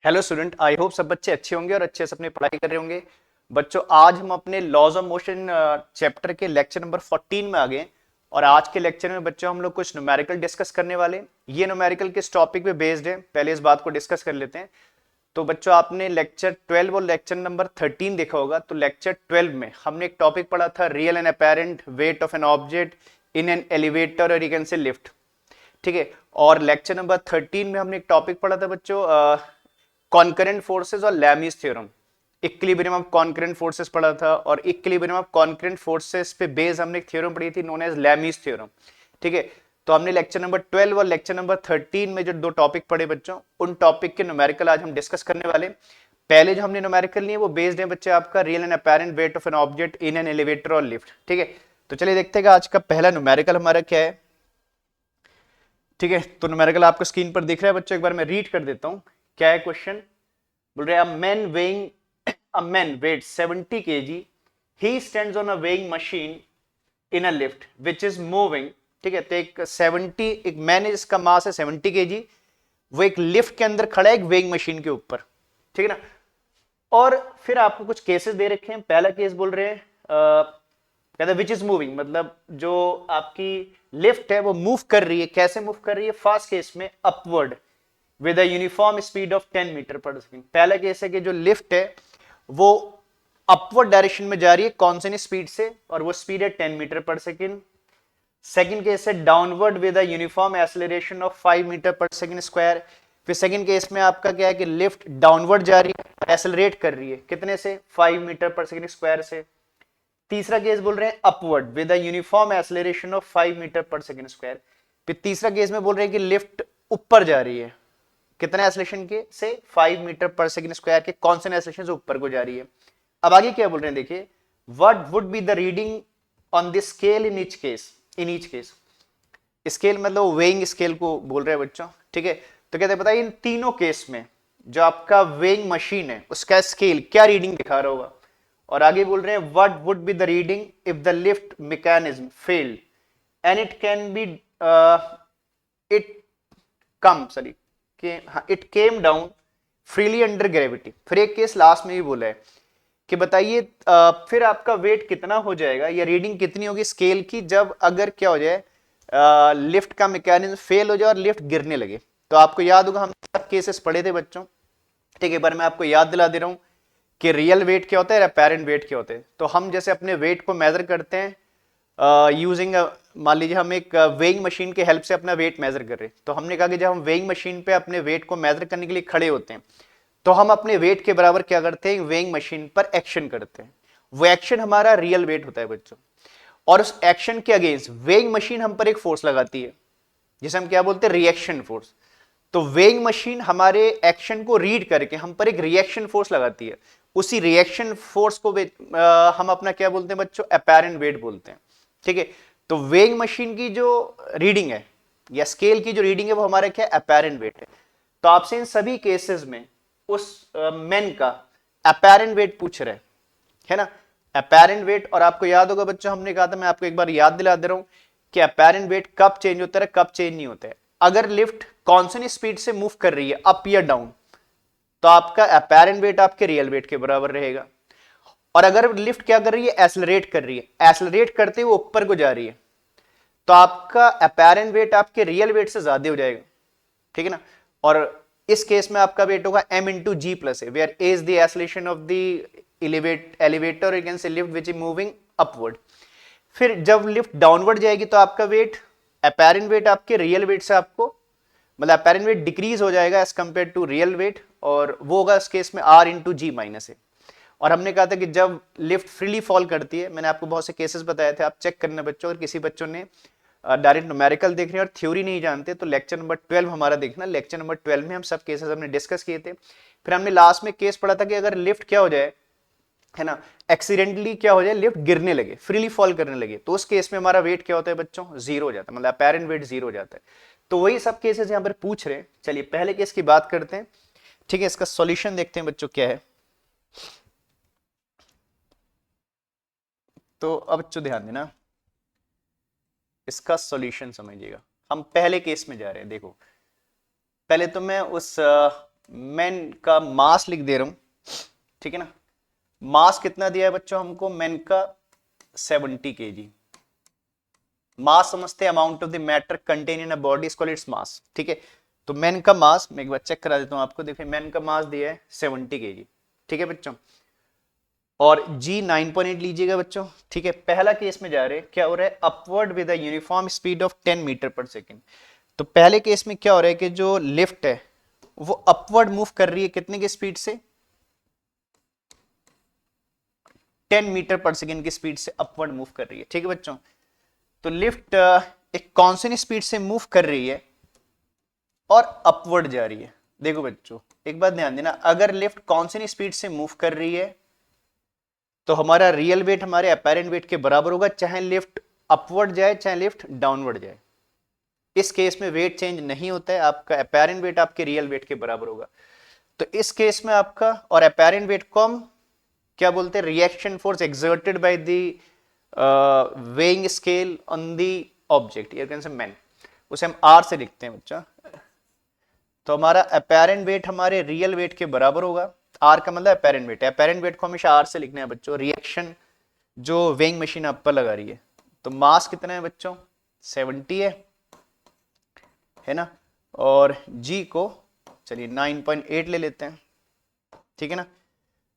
Hello student, I hope सब बच्चे अच्छे होंगे और अच्छे से अपनी पढ़ाई कर रहे होंगे। बच्चों, आज हम अपने लॉज ऑफ मोशन चैप्टर के लेक्चर नंबर 14 में आ गए और आज के लेक्चर में बच्चों हम लोग कुछ न्यूमेरिकल डिस्कस करने वाले हैं। ये न्यूमेरिकल किस टॉपिक पे बेस्ड है, पहले इस बात को डिस्कस कर लेते हैं। तो बच्चों, आपने लेक्चर 12 और लेक्चर नंबर 13 देखा होगा। तो लेक्चर 12 में हमने एक टॉपिक पढ़ा था, real and apparent weight of an object in an elevator और यू कैन से लिफ्ट। ठीक है। और लेक्चर नंबर 13 में हमने एक टॉपिक पढ़ा था बच्चों, कॉन्करेंट फोर्सेस और Lami's theorem. Equilibrium of concurrent forces पढ़ा था और इक्विलिब्रियम ऑफ कॉन्करेंट फोर्सेस पे बेस हमने एक थ्योरम पढ़ी थी नोन एज लैमीज थ्योरम। ठीक है। तो हमने लेक्चर नंबर 12 और लेक्चर नंबर 13 में जो दो टॉपिक पढ़े बच्चों, उन टॉपिक के न्यूमेरिकल आज हम डिस्कस करने वाले। पहले जो हमने न्यूमेरिकल लिए वो बेस्ड है बच्चे आपका real and apparent weight of an object in an elevator और लिफ्ट। ठीक है। तो चलिए देखते हैं कि आज का पहला न्यूमेरिकल हमारा क्या है। ठीक है। तो न्यूमेरिकल आपको स्क्रीन पर दिख रहा है बच्चों, एक बार मैं रीड कर देता हूं। क्या है क्वेश्चन? बोल रहे a man weighs 70 kg. He stands on a weighing machine in a lift which is moving. ठीक है। तो एक मैन है जिसका मास है 70 केजी, वो एक लिफ्ट के अंदर खड़ा है एक वेइंग मशीन के ऊपर। ठीक है ना। और फिर आपको कुछ केसेस दे रखे हैं। पहला केस बोल रहे हैं कहते विच इज मूविंग, मतलब जो आपकी लिफ्ट है वो मूव कर रही है। कैसे मूव कर रही है? फर्स्ट केस में upward with a uniform speed of 10 metre per second. पहला केस है कि जो लिफ्ट है वो अपवर्ड डायरेक्शन में जा रही है कौन से स्पीड से, और वो स्पीड है 10 metre per second. Second case है downward with a uniform acceleration of 5 metre per second square. फिर सेकेंड केस में आपका क्या है कि लिफ्ट डाउनवर्ड जा रही है, एक्सेलरेट कर रही है कितने से? 5 मीटर पर सेकेंड स्क्वायर से। तीसरा केस बोल रहे हैं upward with a uniform acceleration of 5 metre per second square. फिर तीसरा केस में बोल रहे हैं कि लिफ्ट ऊपर जा रही है कितने एक्सेलरेशन के से? 5 मीटर पर सेकेंड स्क्वायर के कॉन्स्टेंट एक्सेलरेशन से ऊपर को जा रही है। अब आगे क्या बोल रहे हैं देखिए, what would be the reading on the scale in each case. In each case, scale मतलब वेइंग स्केल को बोल रहे हैं बच्चों। ठीक है। तो कहते हैं बताइए इन तीनों केस में जो आपका वेइंग मशीन है उसका स्केल क्या रीडिंग दिखा रहा होगा। और आगे बोल रहे हैं what would be the reading if the lift mechanism failed and it can be it come sorry कि हाँ it came down freely under gravity. फिर एक केस लास्ट में भी बोला है कि बताइए फिर आपका वेट कितना हो जाएगा या रीडिंग कितनी होगी स्केल की जब अगर क्या हो जाए लिफ्ट का मैकेनिज्म फेल हो जाए और लिफ्ट गिरने लगे। तो आपको याद होगा हम सब केसेस पढ़े थे बच्चों। ठीक है। एक बार मैं आपको याद दिला दे रहा हूं कि रियल वेट क्या होता है, अपेरेंट वेट क्या होते हैं। तो हम जैसे अपने वेट को मेजर करते हैं यूजिंग, मान लीजिए हम एक वेइंग मशीन के हेल्प से अपना वेट मेजर कर रहे हैं। तो हमने कहा कि जब हम वेइंग मशीन पे अपने वेट को मेजर करने के लिए खड़े होते हैं तो हम अपने वेट के बराबर क्या करते हैं? वेइंग मशीन पर एक्शन करते हैं। वो एक्शन हमारा रियल वेट होता है बच्चों। और उस एक्शन के अगेंस्ट वेइंग मशीन हम पर एक फोर्स लगाती है जिसे हम क्या बोलते हैं? Reaction force. तो वेइंग मशीन हमारे एक्शन को रीड करके हम पर एक रिएक्शन फोर्स लगाती है। उसी रिएक्शन फोर्स को हम अपना क्या बोलते हैं बच्चों? अपेरेंट वेट बोलते हैं। ठीक है। तो वेइंग मशीन की जो रीडिंग है या स्केल की जो रीडिंग है वो हमारा क्या है? अपेरेंट वेट है। तो आपसे इन सभी केसेस में उस मेन का अपेरेंट वेट पूछ रहे है ना, अपेरेंट वेट। और आपको याद होगा बच्चों हमने कहा था, मैं आपको एक बार याद दिला दे रहा हूं कि अपेरेंट वेट कब चेंज होता है कब चेंज नहीं होता है। अगर लिफ्ट कांस्टेंट स्पीड से मूव कर रही है अप या डाउन तो आपका अपेरेंट वेट आपके रियल वेट के बराबर रहेगा। और अगर लिफ्ट क्या कर रही है? एसलरेट कर रही है, एसलरेट करते हुए ऊपर को जा रही है तो आपका अपेरेंट वेट आपके रियल वेट से ज्यादा हो जाएगा। ठीक है ना। और इस केस में आपका वेट होगा m इंटू जी प्लस है, where a is the acceleration of the elevator you can say lift which is moving upward. फिर जब लिफ्ट डाउनवर्ड जाएगी तो आपका वेट, अपेरेंट वेट आपके रियल वेट से आपको मतलब अपेरेंट वेट डिक्रीज हो जाएगा as compare to real weight, और वो होगा इस केस में r इंटू जी माइनस है। और हमने कहा था कि जब लिफ्ट फ्रीली फॉल करती है, मैंने आपको बहुत से केसेस बताए थे, आप चेक करना बच्चों। अगर किसी बच्चों ने डायरेक्ट न्यूमेरिकल देख रहे हैं और थ्योरी नहीं जानते तो लेक्चर नंबर 12 हमारा देखना। लेक्चर नंबर 12 में हम सब केसेस हमने डिस्कस किए थे। फिर हमने लास्ट में केस पढ़ा था कि अगर लिफ्ट क्या हो जाए है ना, एक्सीडेंटली क्या हो जाए, लिफ्ट गिरने लगे, फ्रीली फॉल करने लगे, तो उस केस में हमारा वेट क्या होता है बच्चों? जीरो हो जाता है, मतलब अपेरेंट वेट जीरो हो जाता है। तो वही सब केसेस यहां पर पूछ रहे हैं। चलिए पहले केस की बात करते हैं। ठीक है। इसका सॉल्यूशन देखते हैं बच्चों क्या है। तो अब बच्चों ध्यान देना, इसका सॉल्यूशन समझिएगा। हम पहले केस में जा रहे हैं। देखो पहले तो मैं उस मेन का मास लिख दे रहा हूं, ठीक है ना। मास कितना दिया है बच्चों हमको, मेन का 70 kg। मास समझते हैं, amount of the matter contain in a body is called its mass, ठीक है। तो मेन का मास मैं एक बार चेक करा देता हूं आपको, देखिए मेन का मास दिया है 70 kg, ठीक है बच्चों। और जी 9.8 लीजिएगा बच्चों, ठीक है। पहला केस में जा रहे हैं, क्या हो रहा है, upward with a uniform speed of 10 metre per second. तो पहले केस में क्या हो रहा है कि जो लिफ्ट है वो अपवर्ड मूव कर रही है कितने की स्पीड से, 10 मीटर पर सेकेंड की स्पीड से अपवर्ड मूव कर रही है, ठीक है बच्चों। तो लिफ्ट एक कॉन्स्टेंट स्पीड से मूव कर रही है और अपवर्ड जा रही है। देखो बच्चों एक बात ध्यान देना, अगर लिफ्ट कॉन्स्टेंट स्पीड से मूव कर रही है तो हमारा रियल वेट हमारे अपेरेंट वेट के बराबर होगा, चाहे लिफ्ट अपवर्ड जाए चाहे लिफ्ट डाउनवर्ड जाए। इस केस में वेट चेंज नहीं होता है, आपका अपेरेंट वेट आपके रियल वेट के बराबर होगा। तो इस केस में आपका और अपेरेंट वेट को हम क्या बोलते हैं, reaction force exerted by the weighing scale on the object, या कैन से मैन, उसे हम आर से लिखते हैं बच्चा। तो हमारा अपेरेंट वेट हमारे रियल वेट के बराबर होगा, आर का मतलब अपेरेंट वेट है, अपेरेंट वेट को हमेशा आर से लिखना है बच्चों, रिएक्शन जो वेइंग मशीन आप पर लगा रही है। तो मास कितना है बच्चों, 70 है ना। और जी को चलिए 9.8 ले लेते हैं, ठीक है ना।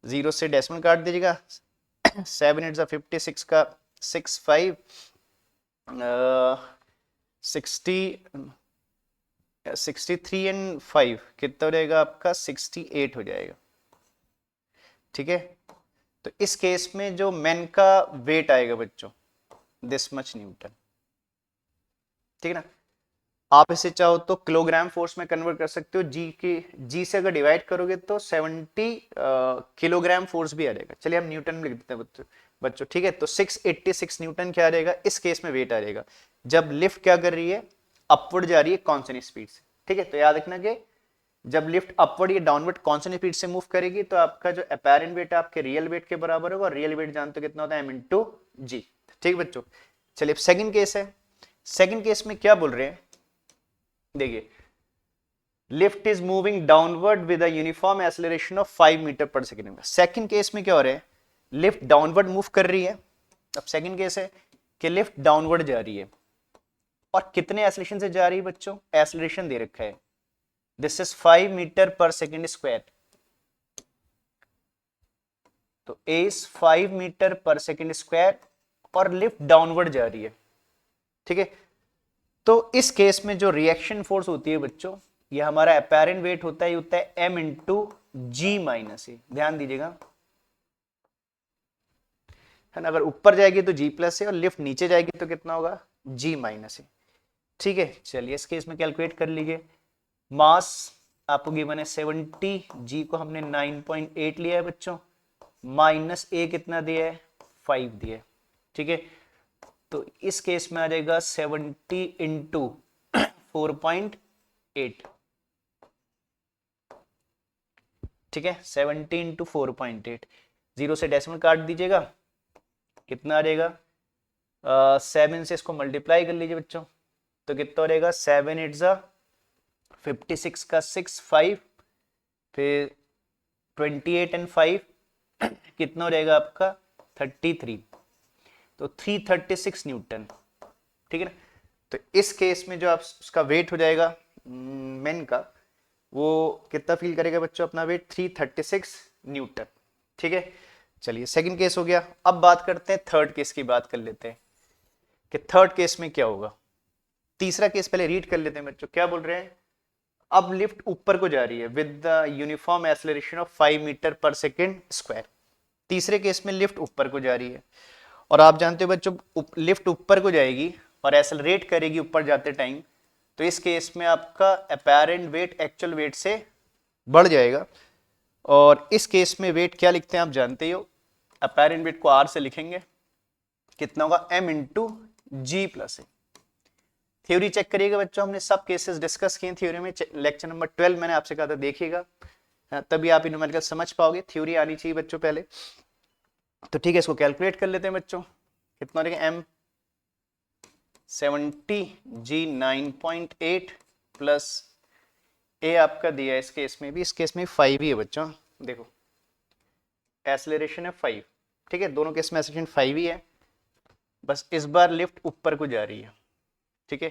0 से डेसिमल काट दीजिएगा, 7 8 56 का 6 5 63 एंड 5 कितना हो जाएगा आपका, 68 हो जाएगा, ठीक है। तो इस केस में जो मेन का वेट आएगा बच्चों, दिस मच न्यूटन, ठीक है ना। आप इसे चाहो तो किलोग्राम फोर्स में कन्वर्ट कर सकते हो, जी से अगर डिवाइड करोगे तो 70 किलोग्राम फोर्स भी आ जाएगा। चलिए हम न्यूटन में लिख देते हैं बच्चों, ठीक है। तो 686 न्यूटन क्या आ जाएगा, इस केस में वेट आ जाएगा जब लिफ्ट क्या कर रही है, अपवर्ड जा रही है कांस्टेंट स्पीड से, ठीक है। तो याद रखना कि जब लिफ्ट अपवर्ड या डाउनवर्ड कांस्टेंट स्पीड से मूव करेगी तो आपका जो अपेरेंट वेट है आपके रियल वेट के बराबर होगा, और रियल वेट जानते हो कितना होता है, m इंटू जी, ठीक बच्चों। चलिए सेकंड केस है, सेकंड केस में क्या बोल रहे हैं, देखिए lift is moving downward with a uniform acceleration of 5 metre per second. Second case में क्या हो रहा है, लिफ्ट डाउनवर्ड मूव कर रही है। अब सेकंड केस है कि लिफ्ट डाउनवर्ड जा रही है, और कितने एक्सेलरेशन से जा रही है बच्चों, एक्सेलरेशन दे रखा है, this is 5 metre per second square. तो S 5 metre per second square और लिफ्ट डाउनवर्ड जा रही है, ठीक है। तो इस केस में जो रिएक्शन फोर्स होती है बच्चों, ये हमारा अपेरेंट वेट होता है, m इंटू जी माइनस ए, ध्यान दीजिएगा, है ना। अगर ऊपर जाएगी तो जी प्लस है और लिफ्ट नीचे जाएगी तो कितना होगा, जी माइनस है, ठीक है। चलिए इस केस में कैलकुलेट कर लीजिए, मास आपको गिवन है 70, जी को हमने 9.8 लिया है बच्चों, माइनस ए कितना दिया है, 5 दिया है, ठीक है। तो इस केस में आ जाएगा 70 इंटू 4.8, ठीक है। 70 इंटू 4.8, 0 से डेसिमल काट दीजिएगा, कितना आ जाएगा, 7 से इसको मल्टीप्लाई कर लीजिए बच्चों, तो कितना हो जाएगा, 7 8 जा 56 का 6 5, फिर 28 एंड 5 कितना हो जाएगा आपका 33, तो 336 न्यूटन, ठीक है ना। तो इस केस में जो आप उसका वेट हो जाएगा मेन का, वो कितना फील करेगा बच्चों अपना वेट, 336 न्यूटन, ठीक है। चलिए सेकंड केस हो गया, अब बात करते हैं थर्ड केस की, बात कर लेते हैं कि थर्ड केस में क्या होगा। तीसरा केस पहले रीड कर लेते हैं बच्चों, क्या बोल रहे हैं, अब लिफ्ट ऊपर को जा रही है with the uniform acceleration of 5 metre per second square. तीसरे केस में लिफ्ट ऊपर को जा रही है, और आप जानते हो बच्चों लिफ्ट ऊपर को जाएगी और एक्सेलरेट करेगी ऊपर जाते टाइम, तो इस केस में आपका अपेरेंट वेट एक्चुअल वेट से बढ़ जाएगा। और इस केस में वेट क्या लिखते हैं आप जानते हो, अपेरेंट वेट को आर से लिखेंगे, कितना होगा, m इंटू जी प्लस ए। थ्योरी चेक करिएगा बच्चों, हमने सब केसेस डिस्कस किए थ्योरी में, लेक्चर नंबर 12 मैंने आपसे कहा था देखिएगा, तभी आप न्यूमेरिकल समझ पाओगे, थ्योरी आनी चाहिए बच्चों पहले। तो ठीक है, इसको कैलकुलेट कर लेते हैं बच्चों, कितना रहेगा, m 70 g 9.8 प्लस ए आपका दिया है, इस केस में भी, इस केस में 5 ही है बच्चों। देखो एक्सेलरेशन है 5, ठीक है, दोनों केस में एक्सेलरेशन 5 ही है, बस इस बार लिफ्ट ऊपर को जा रही है, ठीक है।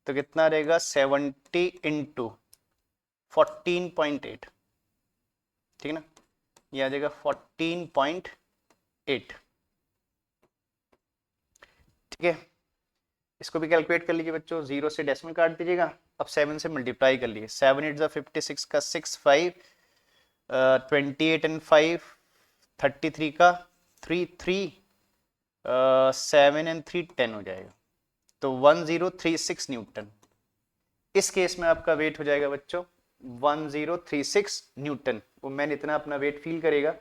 तो कितना रहेगा 70 इंटू 14.8, ठीक है ना, ये आ जाएगा 14.8, ठीक है। इसको भी कैलकुलेट कर लीजिए बच्चों, 0 से डेसिमल काट दीजिएगा, अब 7 से मल्टीप्लाई कर लीजिए, 7 8 56 का 6 5 28 एंड 5 33 का 3 3 7 एंड 3 10 हो जाएगा, तो 1036 न्यूटन। इस केस में आपका वेट हो जाएगा बच्चों 1036 न्यूटन, वो मैन इतना अपना वेट फील करेगा,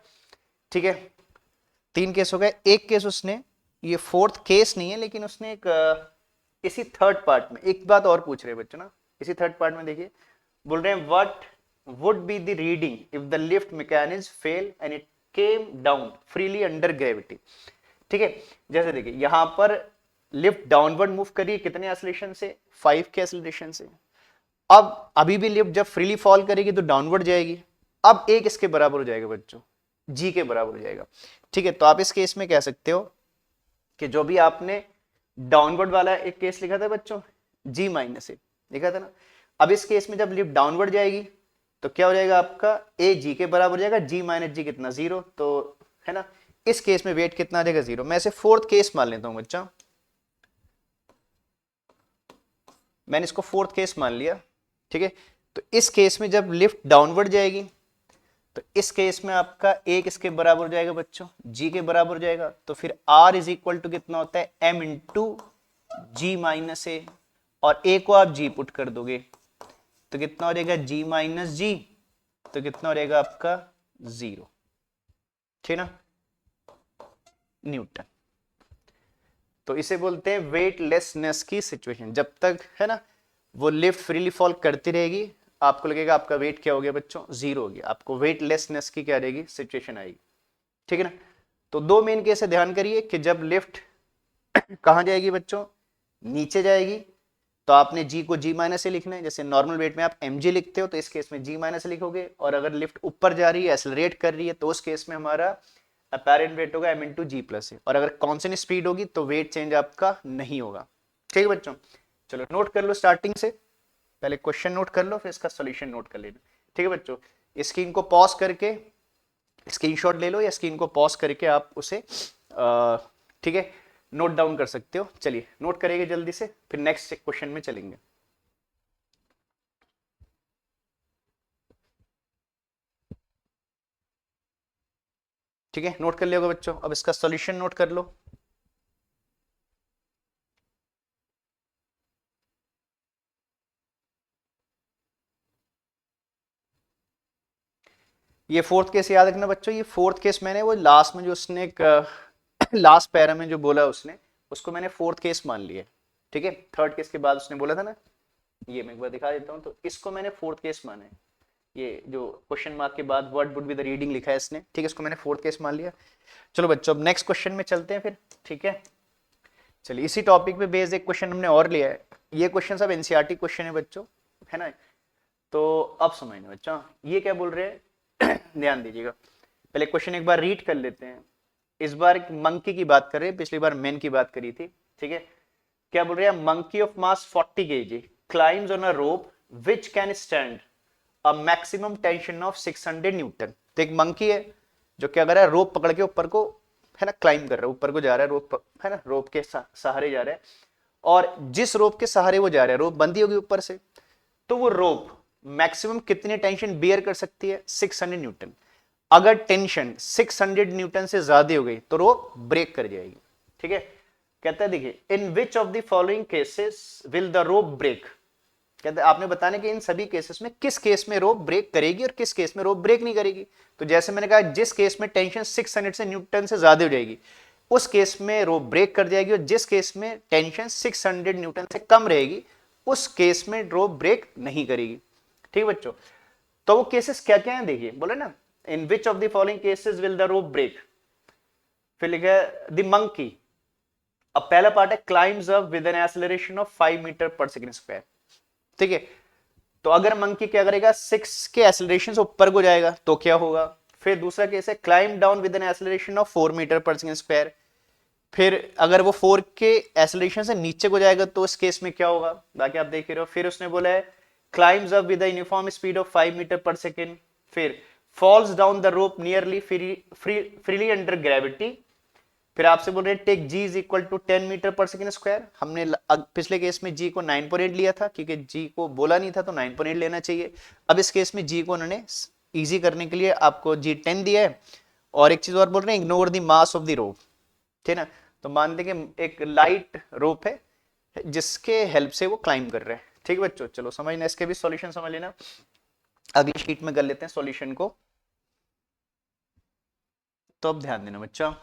ठीक है। 3 केस हो गए। एक केस उसने, ये 4th केस नहीं है, लेकिन उसने एक इसी 3rd पार्ट में एक बात और पूछ रहे हैं बच्चों ना, इसी 3rd पार्ट में देखिए, बोल रहे हैं what would be the reading if the lift mechanism fail and it came down freely under gravity, ठीक है। जैसे देखिए यहां पर लिफ्ट डाउनवर्ड मूव करिए कितने एक्सेलरेशन से, 5 के एक्सेलरेशन से। अब अभी भी लिफ्ट जब फ्रीली फॉल करेगी तो डाउनवर्ड जाएगी, अब एक इसके बराबर हो जाएगा बच्चों, जी के बराबर हो जाएगा, ठीक है। तो आप इस केस में कह सकते हो कि जो भी आपने डाउनवर्ड वाला एक केस लिखा था बच्चों, जी माइनस ए लिखा था ना, अब इस केस में जब लिफ्ट डाउनवर्ड जाएगी तो क्या हो जाएगा आपका, ए जी के बराबर हो जाएगा, जी माइनस जी कितना 0, तो है ना, इस केस में वेट कितना आ जाएगा 0। मैं इसे 4th केस मान लेता हूं बच्चा, मैंने इसको 4th केस मान लिया, ठीक है। तो इस केस में जब लिफ्ट डाउनवर्ड जाएगी तो इस केस में आपका एक इसके बराबर हो जाएगा बच्चों, जी के बराबर हो जाएगा, तो फिर आर इज इक्वल टू कितना होता है, एम इंटू जी माइनस ए, और ए को आप जी पुट कर दोगे तो कितना हो जाएगा जी माइनस जी, तो कितना हो जाएगा आपका 0, ठीक ना, न्यूटन। तो इसे बोलते हैं वेटलेसनेस की सिचुएशन। जब तक है ना वो लिफ्ट फ्रीली फॉल करती रहेगी, आपको लगेगा आपका वेट क्या हो गया बच्चों, 0 हो गया, आपको वेटलेसनेस की क्या रहेगी, सिचुएशन आएगी, ठीक है ना। तो 2 मेन केस है, ध्यान करिए कि जब लिफ्ट कहां जाएगी बच्चों, नीचे जाएगी, तो आपने जी को जी माइनस से लिखना है, जैसे नॉर्मल वेट में आप एम जी लिखते हो, तो इस केस में जी माइनस लिखोगे, और अगर लिफ्ट ऊपर जा रही है, एक्सेलरेट कर रही है, तो उस केस में हमारा अपैरेंट वेट होगा एम इंटू जी प्लस ए, और अगर कांस्टेंट स्पीड होगी तो वेट चेंज आपका नहीं होगा, ठीक है बच्चों। चलो नोट कर लो स्टार्टिंग से, पहले क्वेश्चन नोट कर लो, फिर इसका सॉल्यूशन नोट कर लेना, ठीक है बच्चों। स्क्रीन को पॉज करके स्क्रीनशॉट ले लो, या स्क्रीन को पॉज करके आप उसे ठीक है नोट डाउन कर सकते हो। चलिए नोट करेंगे जल्दी से, फिर नेक्स्ट क्वेश्चन में चलेंगे। ठीक है, नोट कर लिया होगा बच्चों, अब इसका सॉल्यूशन नोट कर लो। ये 4th केस याद रखना बच्चों, ये 4th केस मैंने वो लास्ट में जो उसने एक लास्ट पैरा में जो बोला उसने, उसको मैंने 4th केस मान लिया, ठीक है। 3rd केस के बाद उसने बोला था ना, ये मैं एक बार दिखा देता हूं, तो इसको मैंने 4th केस माना है, ये जो क्वेश्चन मार्क के बाद what would be the reading लिखा है इसने, ठीक है, इसको मैंने 4th केस मान लिया। चलो बच्चों अब नेक्स्ट क्वेश्चन में चलते हैं फिर, ठीक है। चलिए इसी टॉपिक पे बेस्ड एक क्वेश्चन हमने और लिया है, ये क्वेश्चन सब एनसीईआरटी क्वेश्चन है बच्चों, है ना। तो अब समझना बच्चों ये क्या बोल रहे हैं ध्यान दीजिएगा, पहले क्वेश्चन एक बार रीड कर लेते हैं। इस बार एक मंकी की बात कर रहे हैं, पिछली बार मैन की बात करी थी, ठीक है। क्या बोल रहे हैं, monkey of mass 40 kg climbs on a rope which can stand a maximum tension of 600 Newton. तो एक मंकी है जो क्या कर रहा है, रोप पकड़ के ऊपर को है ना क्लाइम कर रहा है, ऊपर को जा रहा है, रोप है ना, रोप के सहारे जा रहा है, और जिस रोप के सहारे वो जा रहा है, रोप बंदी होगी ऊपर से, तो वो रोप मैक्सिमम कितने टेंशन बियर कर सकती है, 600 न्यूटन। अगर टेंशन 600 न्यूटन से ज्यादा हो गई तो रोप ब्रेक कर जाएगी, ठीक है। कहता है देखिए in which of the following cases will the rope break, कहते हैं आपने बताने कि इन सभी केसेस में किस केस में रोप ब्रेक करेगी और किस केस में रोप ब्रेक नहीं करेगी। तो जैसे मैंने कहा जिस केस में टेंशन 600 से न्यूटन से ज्यादा हो जाएगी उस केस में रोप ब्रेक कर जाएगी, और जिस केस में टेंशन 600 न्यूटन से कम रहेगी उस केस में रोप ब्रेक नहीं करेगी, ठीक बच्चों। तो वो केसेस क्या क्या है देखिए, बोले ना in which of the following cases will the rope break, फिर लिखा है द मंकी, अब पहला पार्ट है climbs up with an acceleration of 5 metre per second square, ठीक है। तो अगर मंकी क्या करेगा, 6 के एक्सेलरेशन से ऊपर को जाएगा तो क्या होगा। फिर दूसरा केस है climb down with an acceleration of 4 metre per second square. फिर अगर वो 4 के एक्सेलरेशन से नीचे को जाएगा तो इस केस में क्या होगा, बाकी आप देख रहे हो। फिर उसने बोला है climbs up with uniform speed of 5 metre per second. फिर falls down the rope nearly freely under gravity. फिर आपसे बोल रहे हैं take g is equal to 10 metre per second square. हमने पिछले केस में जी को 9.8 लिया था, क्योंकि जी को बोला नहीं था तो 9.8 लेना चाहिए। अब इस केस में जी को उन्होंने इजी करने के लिए आपको जी 10 दिया है। और एक चीज और बोल रहे हैं, ignore the mass of the rope, ठीक है ना। तो मान दें कि एक लाइट रोप है जिसके हेल्प से वो क्लाइंब कर रहे हैं, ठीक है बच्चों। चलो समझना, इसके भी सॉल्यूशन समझ लेना, अगली शीट में कर लेते हैं सॉल्यूशन को। तो अब ध्यान देना बच्चा,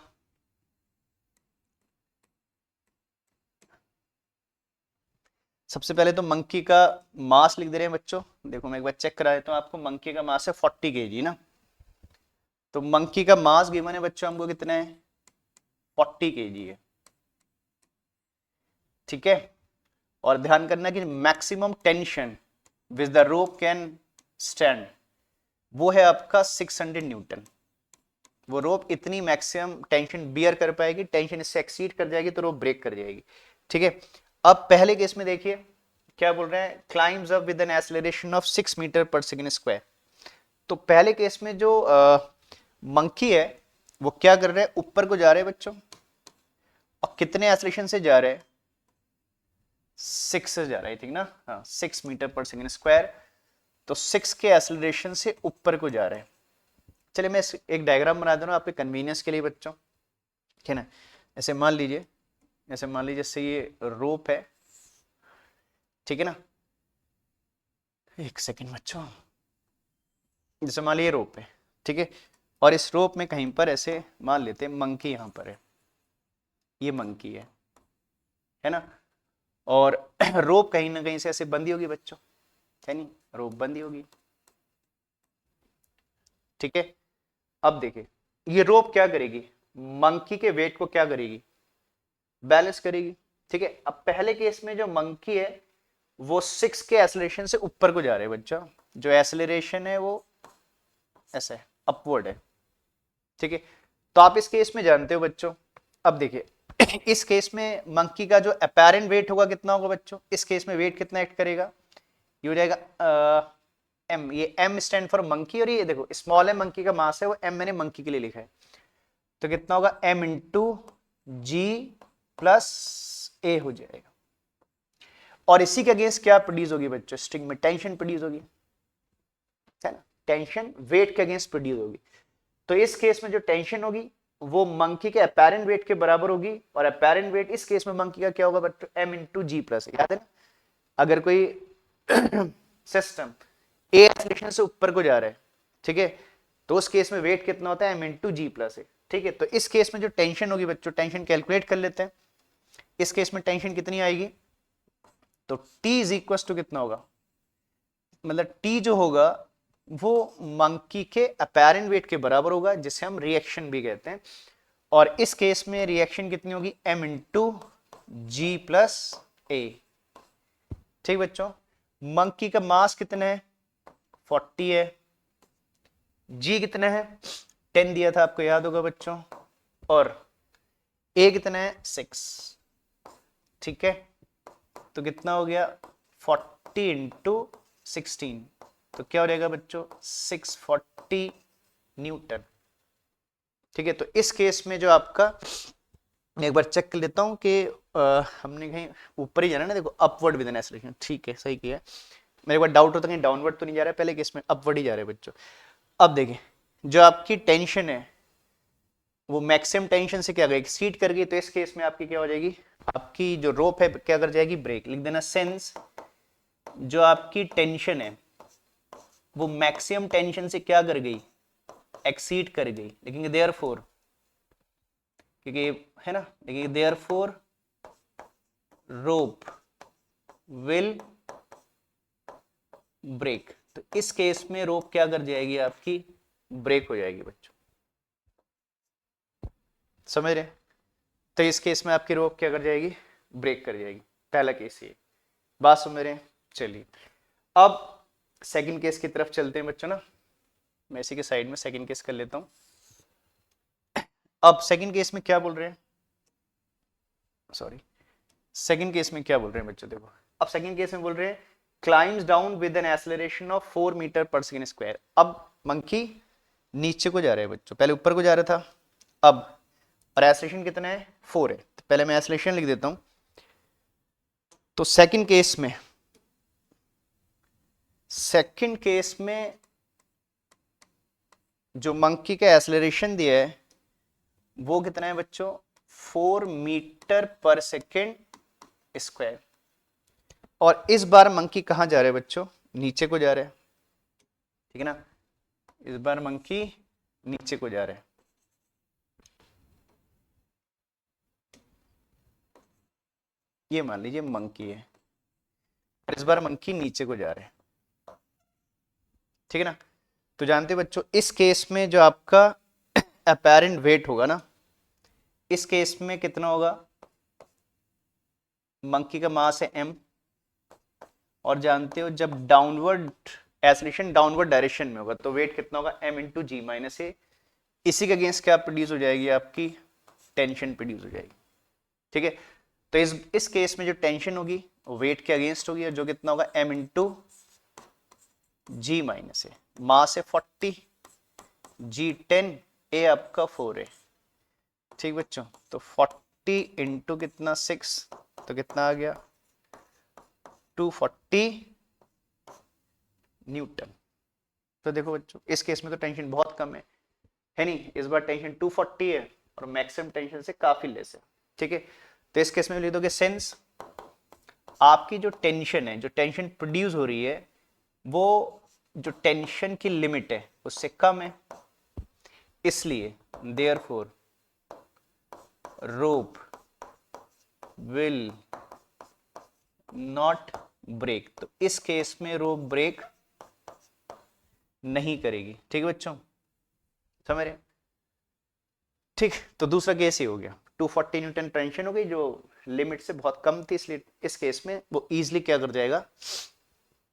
सबसे पहले तो मंकी का मास लिख दे रहे हैं बच्चों। देखो मैं एक बार चेक करा देता हूं आपको, मंकी का मास है 40 kg ना। तो मंकी का मास गिवन है बच्चों हमको कितना है, 40 kg है, ठीक है। और ध्यान करना कि maximum tension which the rope can stand वो है आपका 600 न्यूटन। वो रोप इतनी मैक्सिमम टेंशन बियर कर पाएगी, टेंशन इससे एक्सीड कर जाएगी तो रोप ब्रेक कर जाएगी, ठीक है। अब पहले केस में देखिए क्या बोल रहे हैं, climbs up with an acceleration of 6 metre per second square. तो पहले केस में जो मंकी है वो क्या कर रहे हैं, ऊपर को जा रहे हैं बच्चों, और कितने एक्सेलरेशन से जा रहे हैं, 6 से जा रहा है, ठीक ना। हाँ 6 मीटर पर सेकेंड स्क्वायर, तो 6 के एक्सेलरेशन से ऊपर को जा रहे हैं। चलिए मैं एक डायग्राम बना दे रहा हूं आपके कन्वीनियंस के लिए बच्चों, ठीक है ना। ऐसे मान लीजिए, ऐसे मान लीजिए जैसे ये रोप है, ठीक है ना। एक सेकेंड बच्चों, जैसे मान लीजिए रोप है, ठीक है। और इस रोप में कहीं पर ऐसे मान लेते हैं मंकी यहां पर है, ये मंकी है ना। और रोप कहीं ना कहीं से ऐसे बंदी होगी बच्चों, है नहीं, रोप बंदी होगी, ठीक है। अब देखिए ये रोप क्या करेगी, मंकी के वेट को क्या करेगी, बैलेंस करेगी, ठीक है। अब पहले केस में जो मंकी है वो 6 के एक्सेलरेशन से ऊपर को जा रहे हैं बच्चा, जो एक्सेलरेशन है वो ऐसा है, अपवर्ड है, ठीक है। तो आप इस केस में जानते हो बच्चों, अब देखिए इस केस में मंकी का जो अपेरेंट वेट होगा कितना होगा बच्चों, इस केस में वेट कितना एक्ट करेगा, ये हो जाएगा एम, ये एम स्टैंड फॉर मंकी, और ये देखो स्मॉल है मंकी का मास है, वो एम मैंने मंकी के लिए लिखा है, तो कितना होगा एम इंटू जी प्लस ए हो जाएगा। और इसी के अगेंस्ट क्या प्रोड्यूस होगी बच्चों, स्ट्रिंग में टेंशन प्रोड्यूस होगी, है ना। टेंशन वेट के अगेंस्ट प्रोड्यूस होगी, तो इस केस में जो टेंशन होगी वो मंकी के अपेरेंट वेट के बराबर होगी, और अपेरेंट वेट इस केस में मंकी का क्या होगा बच्चों, एम इंटू जी प्लस, याद है ना। अगर कोई सिस्टम ए एक्सेलरेशन से ऊपर को जा रहा है, ठीक है, तो उस केस में वेट कितना होता है, एम इंटू जी प्लस है, ठीक है। तो इस केस में जो टेंशन होगी बच्चों, टेंशन कैलकुलेट कर लेते हैं। इस केस में टेंशन कितनी आएगी, तो T इज इक्वल टू कितना होगा, मतलब T जो होगा वो मंकी के अपेरेंट वेट के बराबर होगा, जिसे हम रिएक्शन भी कहते हैं। और इस केस में रिएक्शन कितनी होगी, m इंटू जी प्लस ए, ठीक बच्चों। मंकी का मास कितना है, 40 है, जी कितना है 10 दिया था आपको याद होगा बच्चों, और ए कितना है 6, ठीक है। तो कितना हो गया 40 इंटू 16, तो क्या हो जाएगा बच्चों 640 न्यूटन, ठीक है। तो इस केस में जो आपका, मैं एक बार चेक कर लेता हूं कि हमने कहीं ऊपर ही जाना ना, देखो अपवर्ड विद एन एक्सेलरेशन, ठीक है सही किया। मेरे को डाउट होता है कहीं डाउनवर्ड तो नहीं जा रहा है, पहले केस में अपवर्ड ही जा रहे हैं बच्चों। अब देखिए जो आपकी टेंशन है वो मैक्सिमम टेंशन से क्या एक्सीड कर गई, तो इस केस में आपकी क्या हो जाएगी, आपकी जो रोप है क्या कर जाएगी, ब्रेक, लिख देना सेंस जो आपकी टेंशन है वो मैक्सिमम टेंशन से क्या कर गई, एक्सीड कर गई, लेकिन देयरफॉर, क्योंकि है ना, लेकिन देयरफॉर रोप विल ब्रेक, तो इस केस में रोप क्या कर जाएगी आपकी, ब्रेक हो जाएगी बच्चों, समझ रहे। तो इस केस में आपकी रोप क्या कर जाएगी, ब्रेक कर जाएगी, पहला केस ये, बात समझ रहे हैं। चलिए अब सेकंड केस की तरफ चलते हैं बच्चों ना, मैं इसी के साइड में सेकंड केस कर लेता हूं। अब सेकंड केस में क्या बोल रहे हैं, सॉरी, सेकंड केस में क्या बोल रहे हैं बच्चों, देखो अब सेकंड केस में बोल रहे हैं climbs down with an acceleration of 4 metre per second square. अब मंकी नीचे को जा रहा है बच्चों, पहले ऊपर को जा रहा था, अब और एक्सेलरेशन कितना है 4 है, तो पहले मैं एक्सेलरेशन लिख देता हूं। तो सेकंड केस में जो मंकी का एक्सेलरेशन दिया है वो कितना है बच्चों, 4 मीटर पर सेकेंड स्क्वायर। और इस बार मंकी कहां जा रहा है बच्चों, नीचे को जा रहा है, ठीक है ना, इस बार मंकी नीचे को जा रहा है। ये मान लीजिए मंकी है, इस बार मंकी नीचे को जा रहा है, ठीक है ना। तो जानते हैं बच्चों इस केस में जो आपका अपेरेंट वेट होगा ना, इस केस में कितना होगा, मंकी का मास है m, और जानते हो जब डाउनवर्ड एक्सेलरेशन डाउनवर्ड डायरेक्शन में होगा तो वेट कितना होगा m इंटू जी माइनस ए। इसी के अगेंस्ट क्या प्रोड्यूस हो जाएगी, आपकी टेंशन प्रोड्यूस हो जाएगी, ठीक है। तो इस केस में जो टेंशन होगी वो वेट के अगेंस्ट होगी, और जो कितना होगा m इंटू जी माइनस ए। मास है 40, जी 10, ए आपका 4 है, ठीक बच्चों। तो 40 इंटू कितना 6, तो कितना आ गया 240 न्यूटन। तो देखो बच्चों इस केस में तो टेंशन बहुत कम है नहीं, इस बार टेंशन 240 है और मैक्सिमम टेंशन से काफी लेस है, ठीक है। तो इस केस में लिख दोगे सेंस आपकी जो टेंशन है, जो टेंशन प्रोड्यूस हो रही है वो जो टेंशन की लिमिट है उससे कम है, इसलिए therefore rope will not break. तो इस केस में रोप ब्रेक नहीं करेगी, ठीक है बच्चों, समझ रहे, ठीक। तो दूसरा केस ही हो गया, 240 न्यूटन टेंशन हो गई जो लिमिट से बहुत कम थी, इसलिए इस केस में वो इजीली क्या कर जाएगा,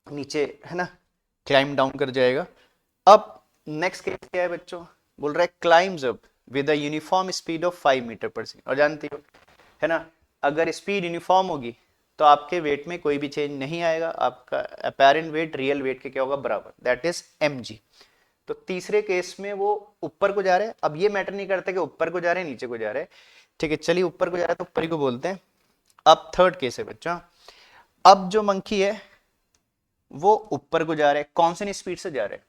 नीचे, है ना, क्लाइम डाउन कर जाएगा। अब नेक्स्ट केस क्या है बच्चों, बोल रहा है climbs up with a uniform speed of 5 metre per second. और जानते हो, है ना, अगर स्पीड यूनिफॉर्म होगी तो आपके वेट में कोई भी चेंज नहीं आएगा, आपका अपेरेंट वेट रियल वेट के क्या होगा बराबर, दैट इज mg। तो तीसरे केस में वो ऊपर को जा रहे हैं, अब ये मैटर नहीं करता कि ऊपर को जा रहे हैं नीचे को जा रहे हैं, ठीक है, चलिए ऊपर को जा रहा है तो ऊपर ही को बोलते हैं। अब थर्ड केस है बच्चों, अब जो मंकी है वो ऊपर को जा रहे हैं, कौन सी स्पीड से जा रहे हैं,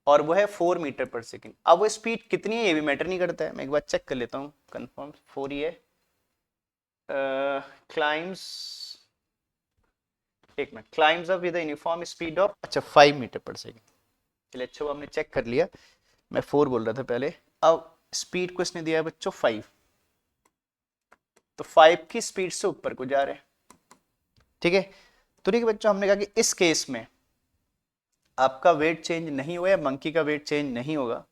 और वो है 4 मीटर पर सेकेंड। अब वो स्पीड कितनी है ये भी मैटर नहीं करता है, मैं एक बार चेक कर लेता हूँ कंफर्म, 4 ही है। क्लाइम्स, एक minute, climbs up with uniform speed of, अच्छा 5 मीटर पर सेकेंड, चलिए अच्छा वो हमने चेक कर लिया, मैं 4 बोल रहा था पहले। अब स्पीड को इसने दिया है बच्चों 5, तो 5 की स्पीड से ऊपर को जा रहे हैं, ठीक है। तो ठीक है बच्चों, हमने कहा कि इस केस में आपका वेट चेंज नहीं हुआ, मंकी का वेट चेंज नहीं होगा,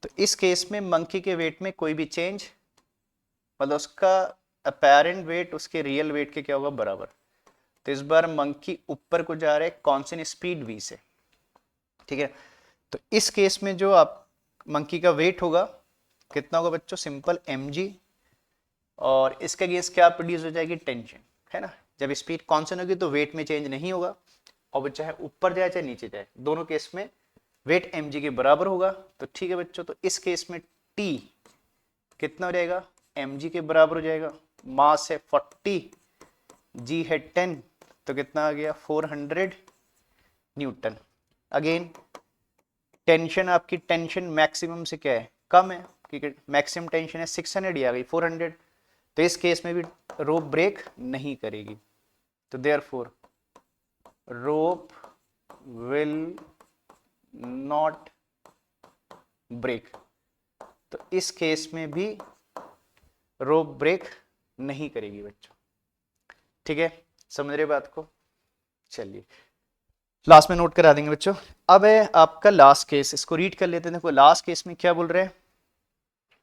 तो इस केस में मंकी के वेट में कोई भी चेंज, मतलब उसका अपेरेंट वेट उसके रियल वेट के क्या होगा बराबर। तो इस बार मंकी ऊपर को जा रहे हैं कांस्टेंट स्पीड v से, ठीक है। तो इस केस में जो आप मंकी का वेट होगा कितना होगा बच्चों, सिंपल mg, और इसके अगेंस्ट क्या प्रोड्यूस हो जाएगी, टेंशन, है ना। जब स्पीड कांस्टेंट होगी तो वेट में चेंज नहीं होगा, और वो चाहे ऊपर जाए चाहे नीचे जाए, दोनों केस में वेट mg के बराबर होगा। तो ठीक है बच्चों, तो इस केस में t कितना हो जाएगा, mg के बराबर हो जाएगा, मास है 40, g है 10, तो कितना आ गया 400 न्यूटन। अगेन टेंशन, आपकी टेंशन मैक्सिमम से क्या है, कम है, क्योंकि मैक्सिमम टेंशन है 600, ये आ गई 400, तो इस केस में भी रोप ब्रेक नहीं करेगी। तो therefore rope will not break, तो इस केस में भी रोप ब्रेक नहीं करेगी बच्चों, ठीक है, समझ रहे बात को। चलिए लास्ट में नोट करा देंगे बच्चों। अब है आपका लास्ट केस, इसको रीड कर लेते हैं। देखो लास्ट केस में क्या बोल रहे हैं,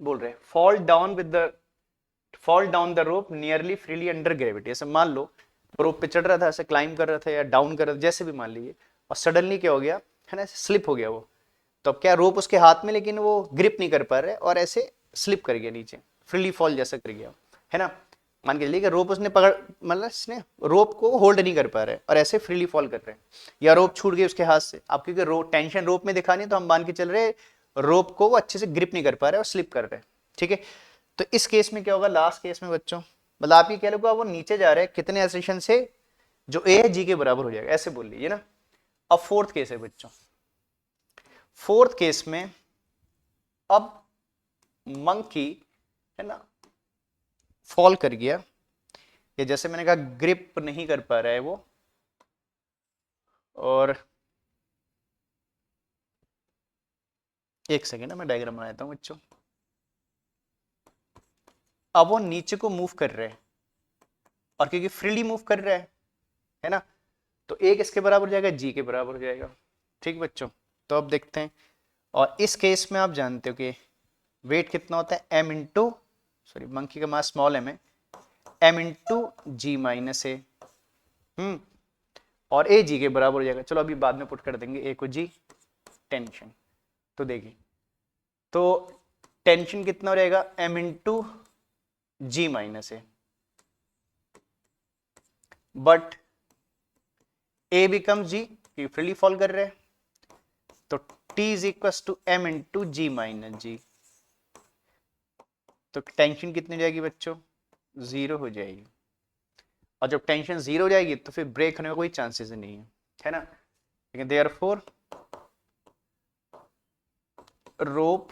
बोल रहे हैं fall down the rope nearly freely under gravity. ऐसे मान लो रोप पे चढ़ रहा था, ऐसे क्लाइंब कर रहा था या डाउन कर रहा था, जैसे भी मान लीजिए, और सडनली क्या हो गया, है ना, स्लिप हो गया वो। तो अब क्या, रोप उसके हाथ में, लेकिन वो ग्रिप नहीं कर पा रहे और ऐसे स्लिप कर गया नीचे, फ्रीली फॉल जैसा कर गया, है ना। मान के चलिए कि रोप उसने पकड़, मतलब इसने रोप को होल्ड नहीं कर पा रहे और ऐसे फ्रीली फॉल कर रहे हैं, या रोप छूट गई उसके हाथ से। अब क्योंकि टेंशन रोप में दिखानी है, तो हम मान के चल रहे रोप को वो अच्छे से ग्रिप नहीं कर पा रहे और स्लिप कर रहे हैं, ठीक है। तो इस केस में क्या होगा, लास्ट केस में बच्चों, मतलब आप ये कह लो वो नीचे जा रहे हैं कितने एसेशन से, जो ए है जी के बराबर हो जाएगा, ऐसे बोल लीजिए ना। अब फोर्थ केस है बच्चों, फोर्थ केस में अब मंकी, है ना, फॉल कर गया, या जैसे मैंने कहा ग्रिप नहीं कर पा रहा है वो, और एक सेकेंड मैं डायग्राम बनाता हूं बच्चों। अब वो नीचे को मूव कर रहे हैं, और क्योंकि फ्रीली मूव कर रहा है ना, तो एक इसके बराबर हो जाएगा, जी के बराबर हो जाएगा, ठीक बच्चों। तो अब देखते हैं, और इस केस में आप जानते हो कि वेट कितना होता है, एम इंटू, सॉरी मंकी का मास स्मॉल एम है, एम इंटू जी माइनस ए, और ए जी के बराबर हो जाएगा। चलो अभी बाद में पुट कर देंगे ए को जी, टेंशन। तो देखिए, तो टेंशन कितना हो जाएगा, M into G minus A, but A become G, क्योंकि फ्रीली फॉल कर रहे हैं, तो T is equal to M into G minus G. तो टेंशन कितनी हो जाएगी बच्चों, जीरो हो जाएगी। और जब टेंशन जीरो हो जाएगी तो फिर ब्रेक होने का कोई चांसेस नहीं है ना। लेकिन therefore rope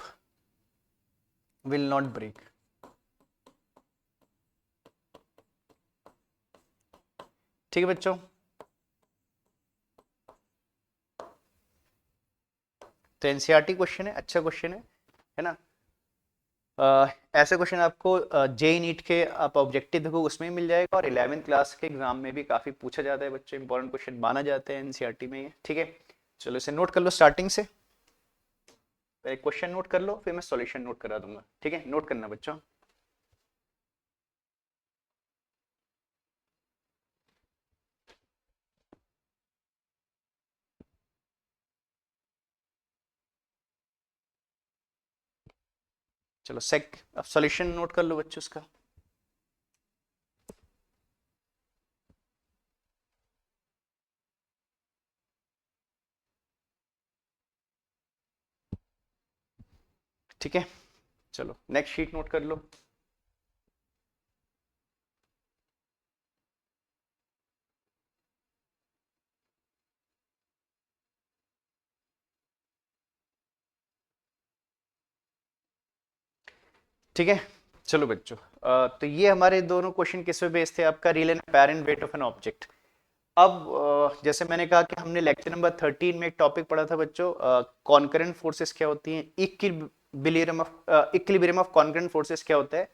will not break. ठीक है बच्चों, तो एनसीईआरटी क्वेश्चन है, अच्छा क्वेश्चन है ना। ऐसे क्वेश्चन आपको जेई नीट के आप ऑब्जेक्टिव देखो उसमें मिल जाएगा, और 11th क्लास के एग्जाम में भी काफी पूछा जाता है बच्चों, इंपॉर्टेंट क्वेश्चन माना जाते हैं एनसीईआरटी में, ठीक है। चलो इसे नोट कर लो स्टार्टिंग से, पहले क्वेश्चन नोट कर लो, फिर मैं सॉल्यूशन नोट करा दूंगा, ठीक है। नोट करना बच्चों। चलो अब सॉल्यूशन नोट कर लो बच्चों उसका। ठीक है, चलो नेक्स्ट शीट नोट कर लो। ठीक है, चलो बच्चों, तो ये हमारे दोनों क्वेश्चन किस पे बेस्ड थे, आपका real and apparent weight of an object. अब जैसे मैंने कहा कि हमने लेक्चर नंबर 13 में एक टॉपिक पढ़ा था बच्चों, कॉन्करेंट फोर्सेस क्या होती हैं, इक्विलिब्रियम ऑफ कॉन्करेंट फोर्सेस क्या होता है,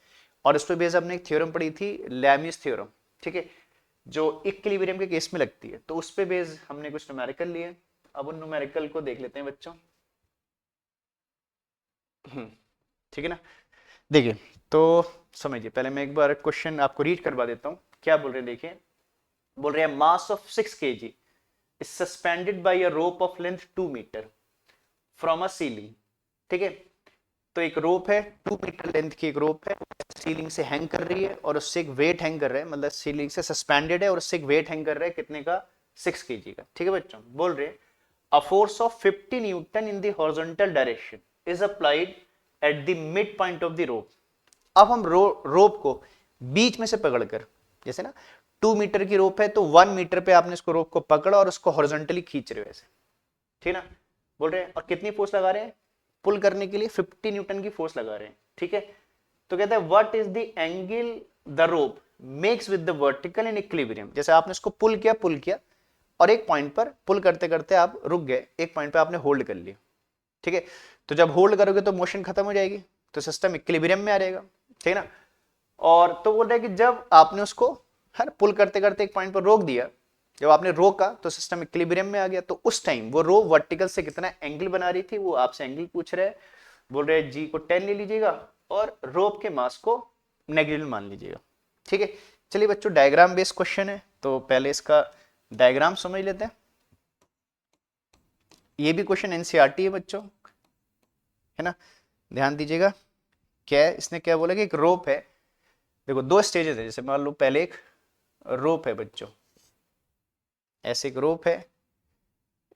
और उस पर बेस हमने एक थ्योरम पढ़ी थी, लैमिस थ्योरम, ठीक है, जो इक्विलिब्रियम के केस में लगती है। तो उस पे बेस हमने कुछ न्यूमेरिकल लिए, अब उन न्यूमेरिकल को देख लेते हैं बच्चों। ठीक है ना, देखिए, तो समझिए, पहले मैं एक बार क्वेश्चन आपको रीड करवा देता हूँ, क्या बोल रहे हैं देखिए। बोल रहे हैं mass of 6 kg is suspended by a rope of length 2 metre from a ceiling, ठीक है। तो एक रोप है, 2 मीटर लेंथ की एक रोप है, सीलिंग से हैंग कर रही है, और उससे एक वेट हैंग कर रहा है, मतलब सीलिंग से सस्पेंडेड है और उससे एक वेट हैंग कर रहा है, कितने का, 6 kg का, ठीक है बच्चों। बोल रहे हैं a force of 50 Newton in the horizontal direction is applied at the mid point of the rope। अब हम रोप को बीच में से पकड़कर, जैसे ना 2 मीटर की रोप है, तो 1 मीटर पे आपने इसको रोप को पकड़ा और उसको हॉरिजॉन्टली खींच रहे हो ऐसे, ठीक है ना। बोल रहे हैं और कितनी फोर्स लगा रहे हैं, पुल करने के लिए 50 न्यूटन की फोर्स लगा रहे हैं, ठीक है। तो कहते हैं what is the angle the rope makes with the vertical in equilibrium. जैसे आपने इसको पुल किया और एक पॉइंट पर पुल करते करते आप रुक गए, एक पॉइंट पर आपने होल्ड कर लिया, ठीक है। तो जब होल्ड करोगे तो मोशन खत्म हो जाएगी, तो सिस्टम इक्विलिब्रियम में आ जाएगा, ठीक है ना। और तो बोल रहे हैं कि जब आपने उसको हर पुल करते करते एक पॉइंट पर रोक दिया, जब आपने रोका तो सिस्टम इक्विलिब्रियम में आ गया, तो उस टाइम वो रो वर्टिकल से कितना एंगल बना रही थी, वो आपसे एंगल पूछ रहे हैं। बोल रहे हैं जी को 10 ले लीजिएगा और रोप के मास को नेग्लिजिबल मान लीजिएगा, ठीक है। चलिए बच्चों, डायग्राम बेस्ड क्वेश्चन है, तो पहले इसका डायग्राम समझ लेते हैं। ये भी क्वेश्चन एनसीईआरटी है बच्चों, है ना, ध्यान दीजिएगा। क्या है, इसने क्या बोला कि एक रोप है, देखो दो स्टेजेस है, जैसे मान लो पहले एक रोप है बच्चों, ऐसे एक रोप है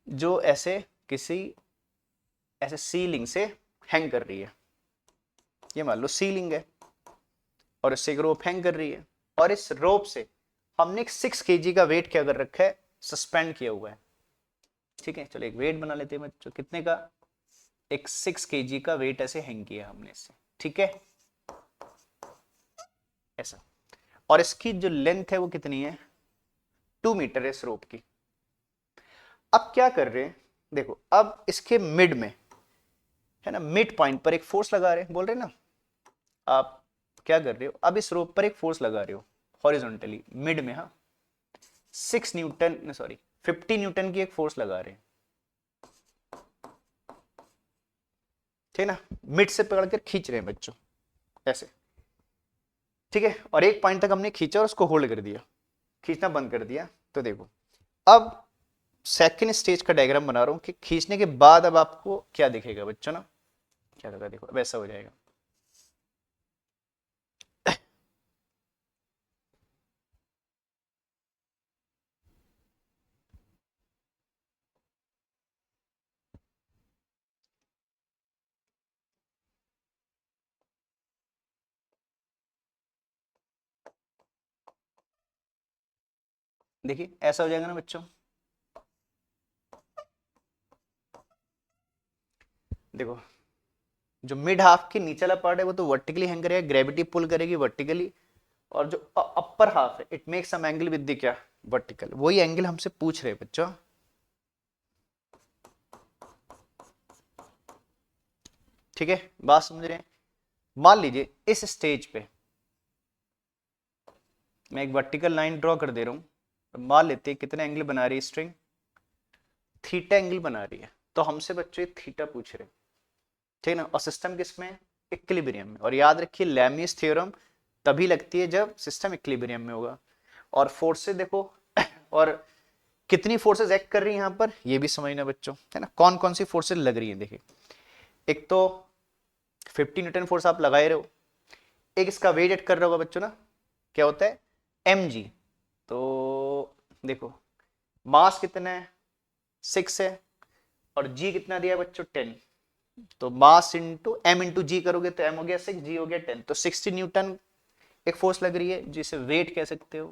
जो ऐसे किसी ऐसे सीलिंग से हैंग कर रही है, ये मान लो सीलिंग है और इससे एक रोप हैंग कर रही है, और इस रोप से हमने एक 6 kg का वेट क्या कर रखा है, सस्पेंड किया हुआ है। ठीक है, चलो एक वेट बना लेते हैं बच्चों, कितने का, एक 6 kg का वेट ऐसे हैंग किया हमने इससे, ठीक है, ऐसा। और इसकी जो लेंथ है वो कितनी है, 2 मीटर है इस रोप की। अब क्या कर रहे हैं, देखो अब इसके मिड में, है ना, मिड पॉइंट पर एक फोर्स लगा रहे हैं, बोल रहे हैं ना, आप क्या कर रहे हो, अब इस रोप पर एक फोर्स लगा रहे हो हॉरिजॉन्टली मिड में, हाँ 6 न्यूटन, सॉरी 50 न्यूटन की एक फोर्स लगा रहे हैं, ठीक है ना, मिड से पकड़कर खींच रहे हैं बच्चों ऐसे, ठीक है, और एक पॉइंट तक हमने खींचा और उसको होल्ड कर दिया, खींचना बंद कर दिया। तो देखो अब सेकेंड स्टेज का डायग्राम बना रहा हूं कि खींचने के बाद अब आपको क्या दिखेगा बच्चों ना, क्या लगा, देखो अब ऐसा हो जाएगा। देखिए ऐसा हो जाएगा ना बच्चों, देखो जो मिड हाफ की नीचे वाला पार्ट है वो तो वर्टिकली हैंग करेगा, ग्रेविटी पुल करेगी वर्टिकली, और जो अपर हाफ है it makes some angle with the क्या, वर्टिकल, वही एंगल हमसे पूछ रहे हैं बच्चों, ठीक है, बात समझ रहे हैं। मान लीजिए इस स्टेज पे मैं एक वर्टिकल लाइन ड्रॉ कर दे रहा हूं, मान लेते हैं कितने एंगल बना रही है स्ट्रिंग, थीटा एंगल बना रही है, तो हमसे बच्चों ये थीटा पूछ रहे हैं, ठीक है ना, और सिस्टम किसमें, इक्विलिब्रियम में, और याद रखिए लैमिस थ्योरम तभी लगती है जब सिस्टम इक्विलिब्रियम में होगा। और फोर्सेस देखो और कितनी फोर्सेस एक्ट कर रही है यहाँ पर, ये भी समझना बच्चों, है ना, कौन कौन सी फोर्सेस लग रही है, देखिए एक तो 50 न्यूटन फोर्स आप लगा ही रहे हो, एक इसका वेट एक्ट कर रहा होगा बच्चों ना, क्या होता है mg, तो देखो मास कितना है 6 है, और g कितना दिया है बच्चों 10, तो मास इंटू m इंटू जी करोगे तो m हो गया 6, g हो गया 10, तो 60 न्यूटन एक फोर्स लग रही है जिसे वेट कह सकते हो।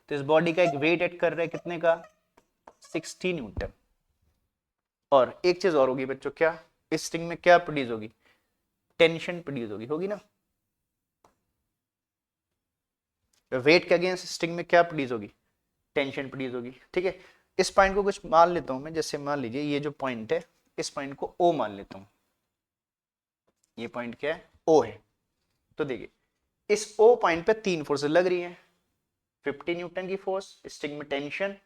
तो इस बॉडी का एक वेट एक्ट कर रहा है कितने का, 60 न्यूटन। और एक चीज और होगी बच्चों, क्या इस स्ट्रिंग में क्या प्रोड्यूस होगी, टेंशन प्रोड्यूस होगी, होगी ना, वेट के अगेंस्ट स्ट्रिंग में क्या प्रोड्यूस होगी, टेंशन प्रोड्यूस होगी, ठीक है। इस पॉइंट को कुछ मान लेता हूं मैं, जैसे मान लीजिए ये जो पॉइंट है इस पॉइंट को ओ मान लेता हूं, ये पॉइंट क्या है, ओ है। तो देखिए इस ओ पॉइंट पे 3 फोर्सेस लग रही हैं, 50 न्यूटन की फोर्स, स्ट्रिंग में टेंशन,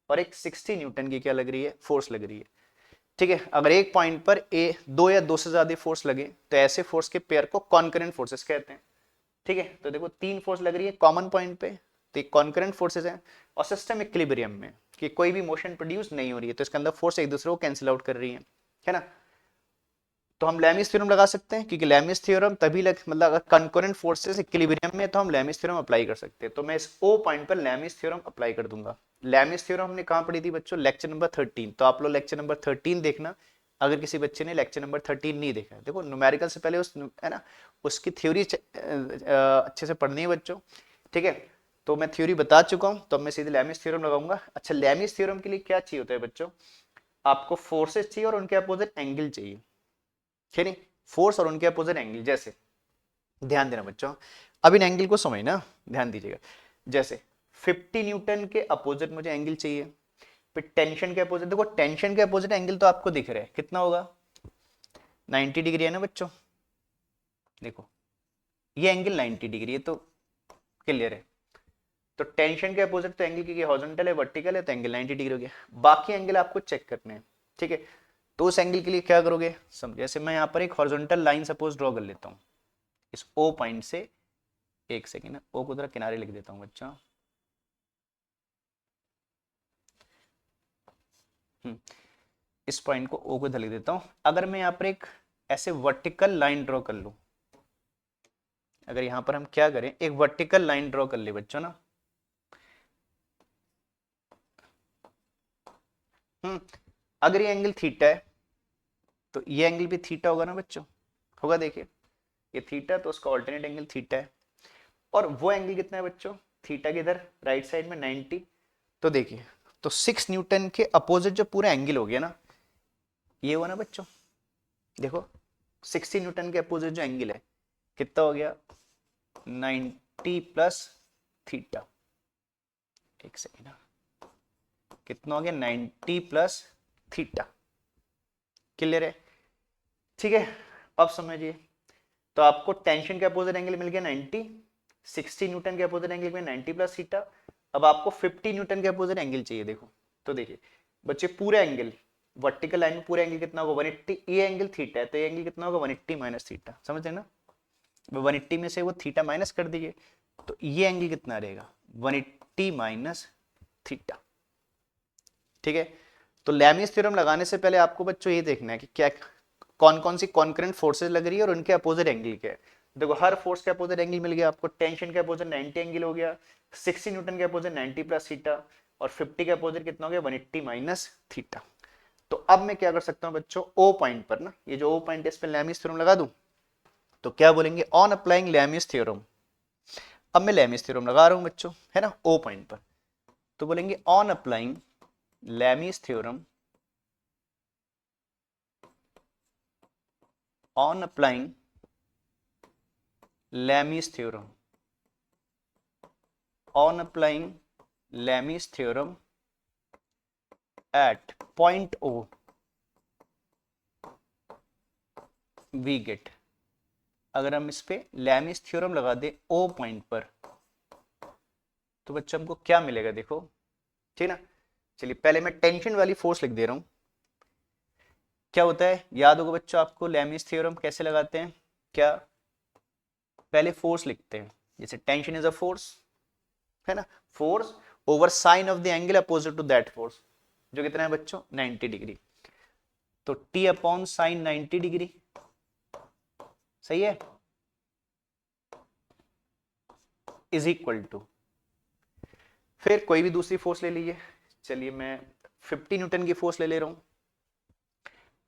और एक 60 न्यूटन की क्या लग रही है, फोर्स लग रही है, ठीक है। अगर एक पॉइंट पर ए दो या दो से ज्यादा फोर्स लगे तो ऐसे फोर्स के पेयर को कॉन्करेंट फोर्सेस कहते हैं, ठीक है। तो देखो 3 फोर्स लग रही है कॉमन पॉइंट पे, तो ये कॉन्करेंट फोर्सेस हैं, और सिस्टम इक्विलिब्रियम में कि कोई भी मोशन प्रोड्यूस नहीं हो रही है, तो इसके अंदर फोर्स एक दूसरे को कैंसिल आउट कर रही है ना। तो हम लैमिस थ्योरम लगा सकते हैं, क्योंकि लैमिस थ्योरम तभी मतलब अगर कंकरेंट फोर्सेस इक्विलिब्रियम में तो हम लैमिस थ्योरम अप्लाई कर सकते हैं, तो मैं इस ओ पॉइंट पर लैमिस थ्योरम अप्लाई कर दूंगा। लैमिस थ्योरम हमने कहां पढ़ी थी बच्चों, लेक्चर नंबर 13, तो आप लोग लेक्चर नंबर 13 देखना, अगर किसी बच्चे ने लेक्चर नंबर 13 नहीं देखा। देखो न्यूमेरिकल से पहले उस, है ना, उसकी थ्योरी अच्छे से पढ़नी है बच्चों, ठीक है। तो मैं थ्योरी बता चुका हूं, तो मैं सीधे लैमिस थ्योरम लगाऊंगा। अच्छा लैमिस थ्योरम के लिए क्या चाहिए होता है बच्चों, आपको फोर्सेस चाहिए और उनके अपोजिट एंगल चाहिए, ठीक है, फोर्स और उनके अपोजिट एंगल। जैसे ध्यान देना बच्चों, अब इन एंगल को समझना, ध्यान दीजिएगा, जैसे 50 न्यूटन के अपोजिट मुझे एंगल चाहिए, फिर टेंशन के अपोजिट, देखो टेंशन के अपोजिट एंगल तो आपको दिख रहा है कितना होगा, 90 डिग्री है ना बच्चों, देखो ये एंगल 90 डिग्री है, तो क्लियर है। तो टेंशन के अपोजिट तो एंगल की हॉरिजॉन्टल है वर्टिकल है, तो एंगल 90 डिग्री हो गया। बाकी एंगल आपको चेक करने हैं, ठीक है। तो उस एंगल के लिए क्या करोगे, समझ, जैसे मैं यहाँ पर एक हॉरिजॉन्टल लाइन सपोज ड्रॉ कर लेता हूँ इस ओ पॉइंट से, एक सेकेंड ओ को जरा किनारे लिख देता हूँ बच्चा, इस पॉइंट को ओ को इधर लिख देता हूं। अगर मैं यहां पर एक ऐसे वर्टिकल लाइन ड्रॉ कर लूं, अगर यहां पर हम क्या करें, एक वर्टिकल लाइन ड्रॉ कर ले बच्चों ना, अगर ये एंगल थीटा है तो ये एंगल भी थीटा होगा ना बच्चों, होगा। देखिए ये थीटा, तो उसका ऑल्टरनेट एंगल थीटा है। और वो एंगल कितना है बच्चों, थीटा के इधर राइट साइड में 90। तो देखिए, तो 6 न्यूटन के अपोजिट जो पूरा एंगल हो गया ना, ये हुआ ना बच्चों, देखो 60 न्यूटन के अपोजिट जो एंगल है कितना हो गया, 90 प्लस थीटा। एक सेकेंड, कितना हो गया, 90 प्लस थीटा। क्लियर है? ठीक है, अब समझिए, तो आपको टेंशन के अपोजिट एंगल मिल गया 90, 60 न्यूटन के अपोजिट एंगल में 90 प्लस थीटा। अब आपको 50 न्यूटन के अपोजिट एंगल चाहिए। देखो तो देखिए बच्चे, पूरा एंगल वर्टिकल लाइन में पूरा एंगल कितना होगा, 180। ये एंगल थीटा है तो ये एंगल कितना होगा, 180 माइनस थीटा। समझ रहे ना, 180 में से वो थीटा माइनस कर दीजिए, तो ये एंगल कितना रहेगा, 180 माइनस थीटा। ठीक है, तो लैमिस थ्योरम लगाने से पहले आपको बच्चों ये देखना है कि क्या कौन कौन सी कॉन्करेंट फोर्सेज लग रही है और उनके अपोजिट एंगल क्या है। देखो हर फोर्स के अपोजिट एंगल मिल गया आपको। टेंशन के अपोजिट 90 एंगल हो गया, 60 न्यूटन के अपोजिट 90 प्लस थीटा, और 50 के अपोजिट कितना हो गया, 180 माइनस थीटा। तो अब मैं क्या कर सकता हूं बच्चों, ओ पॉइंट पर ना, ये जो ओ पॉइंट है इस पर लैमिस थ्योरम लगा दूं, तो क्या बोलेंगे, ऑन अप्लाइंग लैमिस थ्योरम। अब मैं लैमिस थ्योरम लगा रहा हूं बच्चों, है ना, ओ पॉइंट पर, तो बोलेंगे on applying Lami's theorem, on applying Lami's theorem, on applying Lami's theorem at point O, we get, अगर हम इस पे लैमिस थ्योरम लगा दे ओ पॉइंट पर, तो बच्चों हमको क्या मिलेगा, देखो ठीक ना। चलिए पहले मैं टेंशन वाली फोर्स लिख दे रहा हूं। क्या होता है, याद होगा बच्चों आपको, लैमिस थ्योरम कैसे लगाते हैं, क्या पहले फोर्स लिखते हैं, जैसे टेंशन इज अ फोर्स, है ना, force over sine of the angle opposite to that force, जो कितना है बच्चों, 90 डिग्री। तो T अपॉन साइन 90 डिग्री, सही है, इज इक्वल टू, फिर कोई भी दूसरी फोर्स ले लीजिए। चलिए मैं 50 न्यूटन की फोर्स ले ले रहा हूं,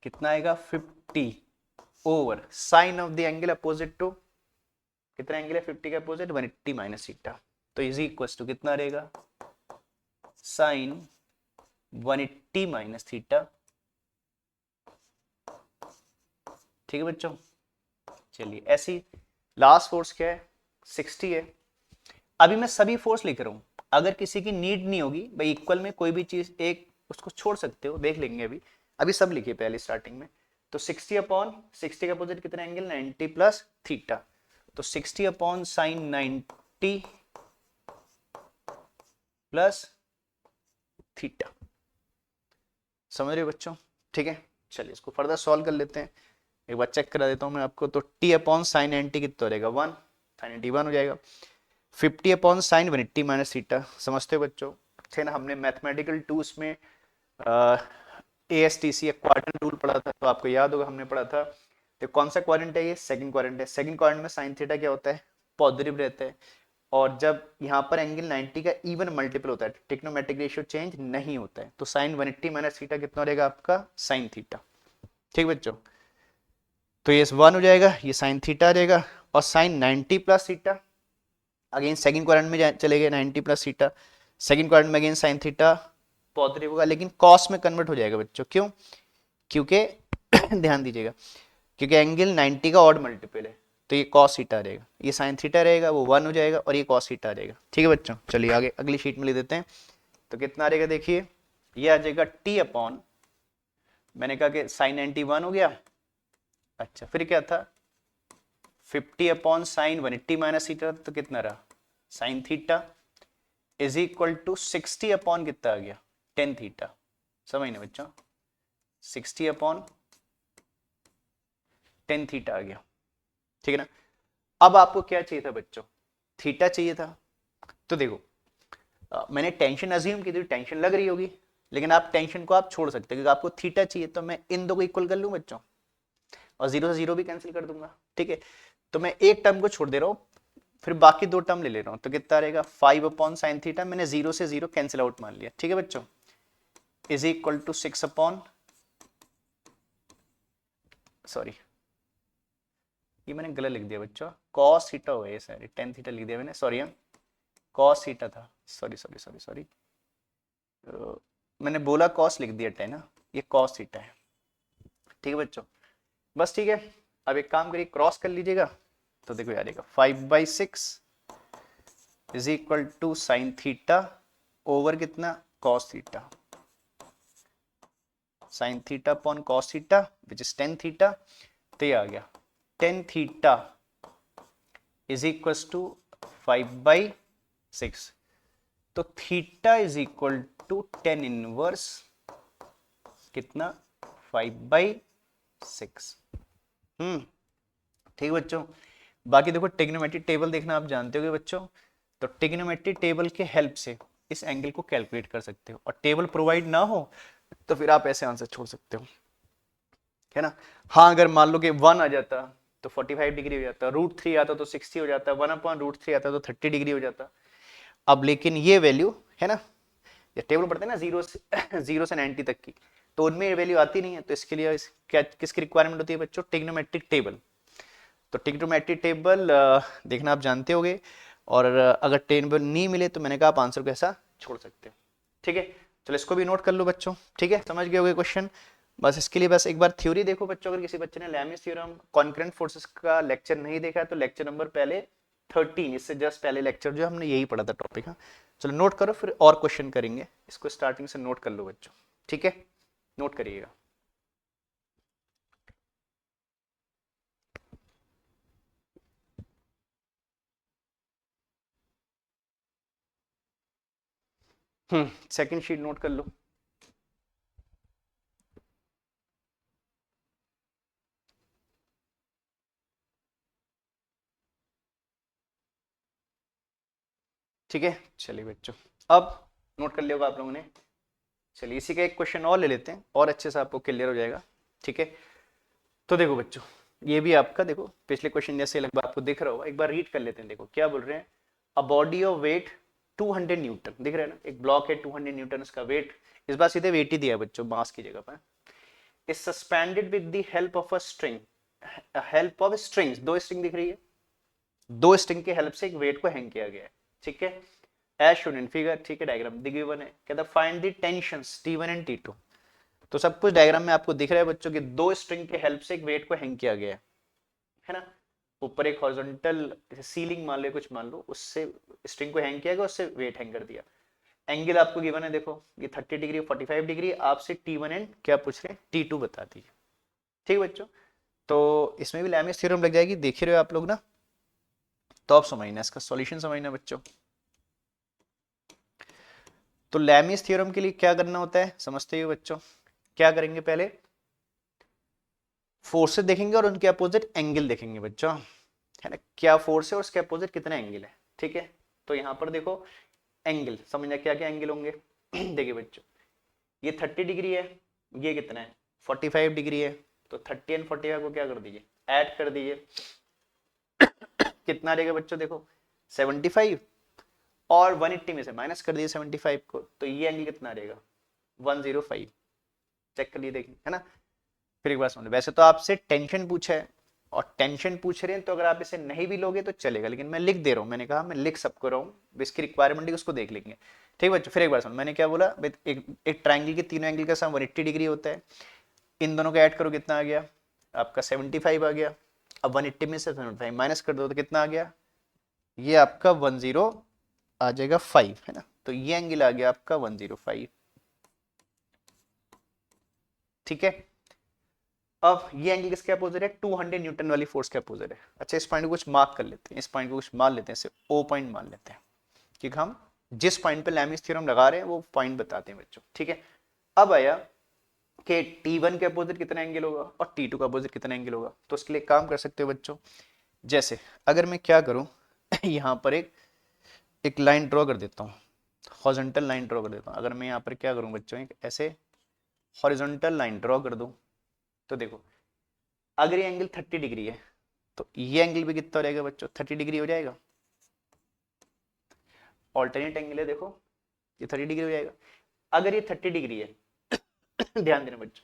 कितना आएगा, 50 over sine of the angle opposite to, कितना एंगल है 50 के अपोजिट, 180 माइनस थीटा। तो इज इक्वल टू कितना रहेगा, साइन 180 माइनस थीटा। ठीक है बच्चों, चलिए ऐसी लास्ट फोर्स क्या है, 60 है। अभी मैं सभी फोर्स लिख रहा हूं, अगर किसी की नीड नहीं होगी भाई इक्वल में कोई भी चीज एक उसको छोड़ सकते हो, देख लेंगे। अभी अभी सब लिखिए पहले स्टार्टिंग में। तो 60 अपॉन 60 का अपोजिट कितना एंगल, 90 प्लस थीटा। तो 60 अपॉन साइन 90 प्लस थीटा। समझ रहे हो बच्चों? ठीक है, चलिए इसको फर्दर सॉल्व कर लेते हैं, एक बार चेक करा देता हूं मैं आपको। तो टी अपॉन साइन 90 कितना रहेगा, 1, साइन 90 1 हो जाएगा। 50 अपॉन साइन 180 माइनस थीटा, समझते हो बच्चों, थे ना, हमने मैथमेटिकल टूल्स में ASTC क्वाड्रेंट रूल पढ़ा था, तो आपको याद होगा हमने पढ़ा था। तो कौन सा क्वाड्रेंट है ये, सेकंड क्वाड्रेंट है। सेकंड क्वाड्रेंट में साइन थीटा क्या होता है, पॉजिटिव रहता है, और जब यहाँ पर एंगल 90 का इवन मल्टीपल होता है, ट्रिग्नोमेट्रिक रेशियो चेंज नहीं होता है, तो साइन 180 माइनस थीटा कितना रहेगा आपका, साइन थीटा। ठीक बच्चों, तो ये 1 हो जाएगा, ये साइन थीटा रहेगा, और sine 90 plus theta, again second quadrant में चले गए 90 प्लस थीटा, सेकंड क्वाड्रेंट में अगेन साइन थीटा पॉजिटिव होगा, लेकिन कॉस में कन्वर्ट हो जाएगा बच्चों। क्यों? क्योंकि ध्यान दीजिएगा, क्योंकि एंगल 90 का ऑड मल्टीपल है, तो ये कॉस थीटा रहेगा, ये साइन थीटा रहेगा, वो 1 हो जाएगा, और ये कॉस थीटा रहेगा। ठीक है बच्चों, चलिए आगे अगली शीट में ले देते हैं। तो कितना रहेगा, देखिए ये आ जाएगा टी अपॉन, मैंने कहा कि साइन 91 हो गया, अच्छा फिर क्या था, 50 अपॉन साइन 180 माइनस थीटा, तो कितना रहा, sine theta, is equal to 60 upon कितना आ गया, टेन थीटा। समझ ना बच्चों, 60 अपॉन टेन थीटा आ गया। ठीक है ना। अब आपको क्या चाहिए था बच्चों, थीटा चाहिए था। तो देखो मैंने टेंशन अज्यूम की थी, टेंशन लग रही होगी, लेकिन आप टेंशन को आप छोड़ सकते हो, क्योंकि आपको थीटा चाहिए, तो मैं इन दो को इक्वल कर लूं बच्चों, और जीरो से जीरो भी कैंसिल कर दूंगा, ठीक है। तो मैं एक टर्म को छोड़ दे रहा हूँ, फिर बाकी दो टर्म ले ले रहा हूँ, तो कितना रहेगा 5/sin θ, मैंने जीरो से जीरो कैंसिल आउट मान लिया, ठीक है बच्चों, is equal to 6 upon, sorry ये मैंने गलत लिख दिया बच्चों, cos थीटा हो गया ये, सॉरी tan थीटा लिख दिया मैंने, सॉरी हम cos थीटा था, सॉरी सॉरी सॉरी सॉरी, मैंने बोला cos लिख दिया tan, ये cos थीटा है, ठीक है बच्चों। बस ठीक है, अब एक काम करिए, क्रॉस कर लीजिएगा, तो देखो यार 5/6 is equal to sine theta over कितना cos theta, sine theta upon cos theta which is tan theta, तो ये आ गया tan theta is equal to 5/6, तो theta is equal to tan inverse कितना 5/6। ठीक है बच्चों। बाकी देखो ट्रिग्नोमेट्री टेबल देखना आप जानते होगे बच्चों, तो ट्रिग्नोमेट्री टेबल के हेल्प से इस एंगल को कैलकुलेट कर सकते हो, और टेबल प्रोवाइड ना हो तो फिर आप ऐसे आंसर छोड़ सकते हो, है ना। हाँ अगर मान लो कि 1 आ जाता तो 45 डिग्री हो जाता, √3 आता तो 60 हो जाता, 1/√3 आता तो 30 डिग्री हो जाता। अब लेकिन ये वैल्यू है ना, ये टेबल पढ़ते हैं ना जीरो से 90 तक की, तो उनमें ये वैल्यू आती नहीं है, तो इसके लिए क्या किसकी रिक्वायरमेंट होती है बच्चों, ट्रिग्नोमेट्रिक टेबल। तो ट्रिग्नोमेट्रिक टेबल देखना आप जानते होगे, और अगर टेबल नहीं मिले तो मैंने कहा आप आंसर को ऐसा छोड़ सकते हो, ठीक है। चलो इसको भी नोट कर लो बच्चों, ठीक है, समझ गए होगे क्वेश्चन। बस इसके लिए बस एक बार थ्योरी देखो बच्चों, अगर किसी बच्चे ने लैमिस थ्योरम कॉन्करेंट फोर्सेस का लेक्चर नहीं देखा है तो लेक्चर नंबर पहले 13, इससे जस्ट पहले लेक्चर जो हमने यही पढ़ा था टॉपिक। हाँ चलो नोट करो, फिर और क्वेश्चन करेंगे, इसको स्टार्टिंग से नोट कर लो बच्चों, ठीक है, नोट करिएगा। सेकंड शीट नोट कर लो। ठीक है चलिए बच्चों, अब नोट कर लिया होगा आप लोगों ने। चलिए इसी का एक क्वेश्चन और ले लेते हैं, और अच्छे से आपको क्लियर हो जाएगा, ठीक है। तो देखो बच्चों, ये भी आपका देखो पिछले क्वेश्चन जैसे लगभग आपको दिख रहा होगा, एक बार रीड कर लेते हैं। देखो क्या बोल रहे हैं, a body of weight 200 newton, दिख रहा है ना, एक ब्लॉक है 200 न्यूटन, उसका वेट, इस बार सीधे वेट ही दिया है बच्चों मास की जगह पर, is suspended with the help of a string, help of strings, दो स्ट्रिंग दिख रही है, दो स्ट्रिंग के हेल्प से एक वेट को हैंग किया गया है, ठीक है, एज शोन इन फिगर, ठीक है, डायग्राम गिवन है, कहता find the tensions T1 and T2, तो सब कुछ डायग्राम में आपको दिख रहा है बच्चों कि दो स्ट्रिंग के हेल्प से एक वेट को हैंग किया गया है ना, ऊपर एक हॉरिजॉन्टल सीलिंग मान लो, कुछ मान लो, उससे स्ट्रिंग को हैंग किया गया, उससे वेट हैंग कर दिया। एंगल आपको गिवन है, देखो ये 30 डिग्री 45 डिग्री, आपसे T1 एंड क्या पूछ रहे हैं T2 बता दीजिए, ठीक है बच्चों। तो इसमें भी लैमिस थ्योरम लग जाएगी, देख रहे हो आप लोग ना, तो आप समझना, इसका सॉल्यूशन समझना बच्चों। तो लैमिस थ्योरम के लिए क्या करना होता है समझते हो बच्चों, क्या करेंगे, पहले फोर्सेस देखेंगे और उनके अपोजिट एंगल देखेंगे बच्चों, है ना, क्या फोर्स है और उसके अपोजिट कितना एंगल है, ठीक है। तो यहाँ पर देखो एंगल समझना, क्या क्या एंगल होंगे देखिए बच्चों, ये 30 डिग्री है, ये कितना है 45 डिग्री है, तो 30 एंड 45 को क्या कर दीजिए, ऐड कर दीजिए, कितना रहेगा बच्चों, देखो 75, और 180 में से माइनस कर दीजिए 75 को, तो ये एंगल कितना रहेगा 105, चेक कर लिए देखिए, है ना। फिर एक बार समझो, वैसे तो आपसे टेंशन पूछा है, और टेंशन पूछ रहे हैं, तो अगर आप इसे नहीं भी लोगे तो चलेगा, लेकिन मैं लिख दे रहा हूं, मैंने कहा मैं लिख सबको रहा हूं, इसकी रिक्वायरमेंट उसको देख लेंगे, ठीक बच्चों। फिर एक बार सुनो, मैंने क्या बोला, एक ट्राइंगल के तीनों एंगल का सम 180 डिग्री होता है, इन दोनों को ऐड करो कितना आ गया आपका 75 आ गया, अब 180 में से 75 माइनस कर दो तो कितना आ गया, ये आपका 10 आ जाएगा 5, है ना, तो ये एंगल आ गया आपका 105, ठीक है। अब ये एंगल किसके अपोजिट है, 200 न्यूटन वाली फोर्स के अपोजिट है। अच्छा इस पॉइंट को कुछ मार्क कर लेते हैं, इस पॉइंट को कुछ मान लेते हैं, इसे ओ पॉइंट मान लेते हैं, क्योंकि हम जिस पॉइंट पे लैमिस थ्योरम लगा रहे हैं वो पॉइंट बताते हैं बच्चों, ठीक है। अब आया कि T1 के अपोजिट कितना एंगल होगा और T2 का अपोजिट कितना एंगल होगा, तो उसके लिए काम कर सकते हो बच्चों, जैसे अगर मैं क्या करूं यहाँ पर एक लाइन ड्रॉ कर देता हूँ हॉरिजॉन्टल लाइन ड्रॉ कर देता हूँ। अगर मैं यहाँ पर क्या करूँ बच्चों, एक ऐसे हॉरिजॉन्टल लाइन ड्रॉ कर दूँ, तो देखो अगर ये एंगल 30 डिग्री है तो ये एंगल भी कितना हो जाएगा बच्चों, 30 डिग्री हो जाएगा। ऑल्टरनेट एंगल है, देखो ये 30 डिग्री हो जाएगा। अगर ये 30 डिग्री है ध्यान देना बच्चों,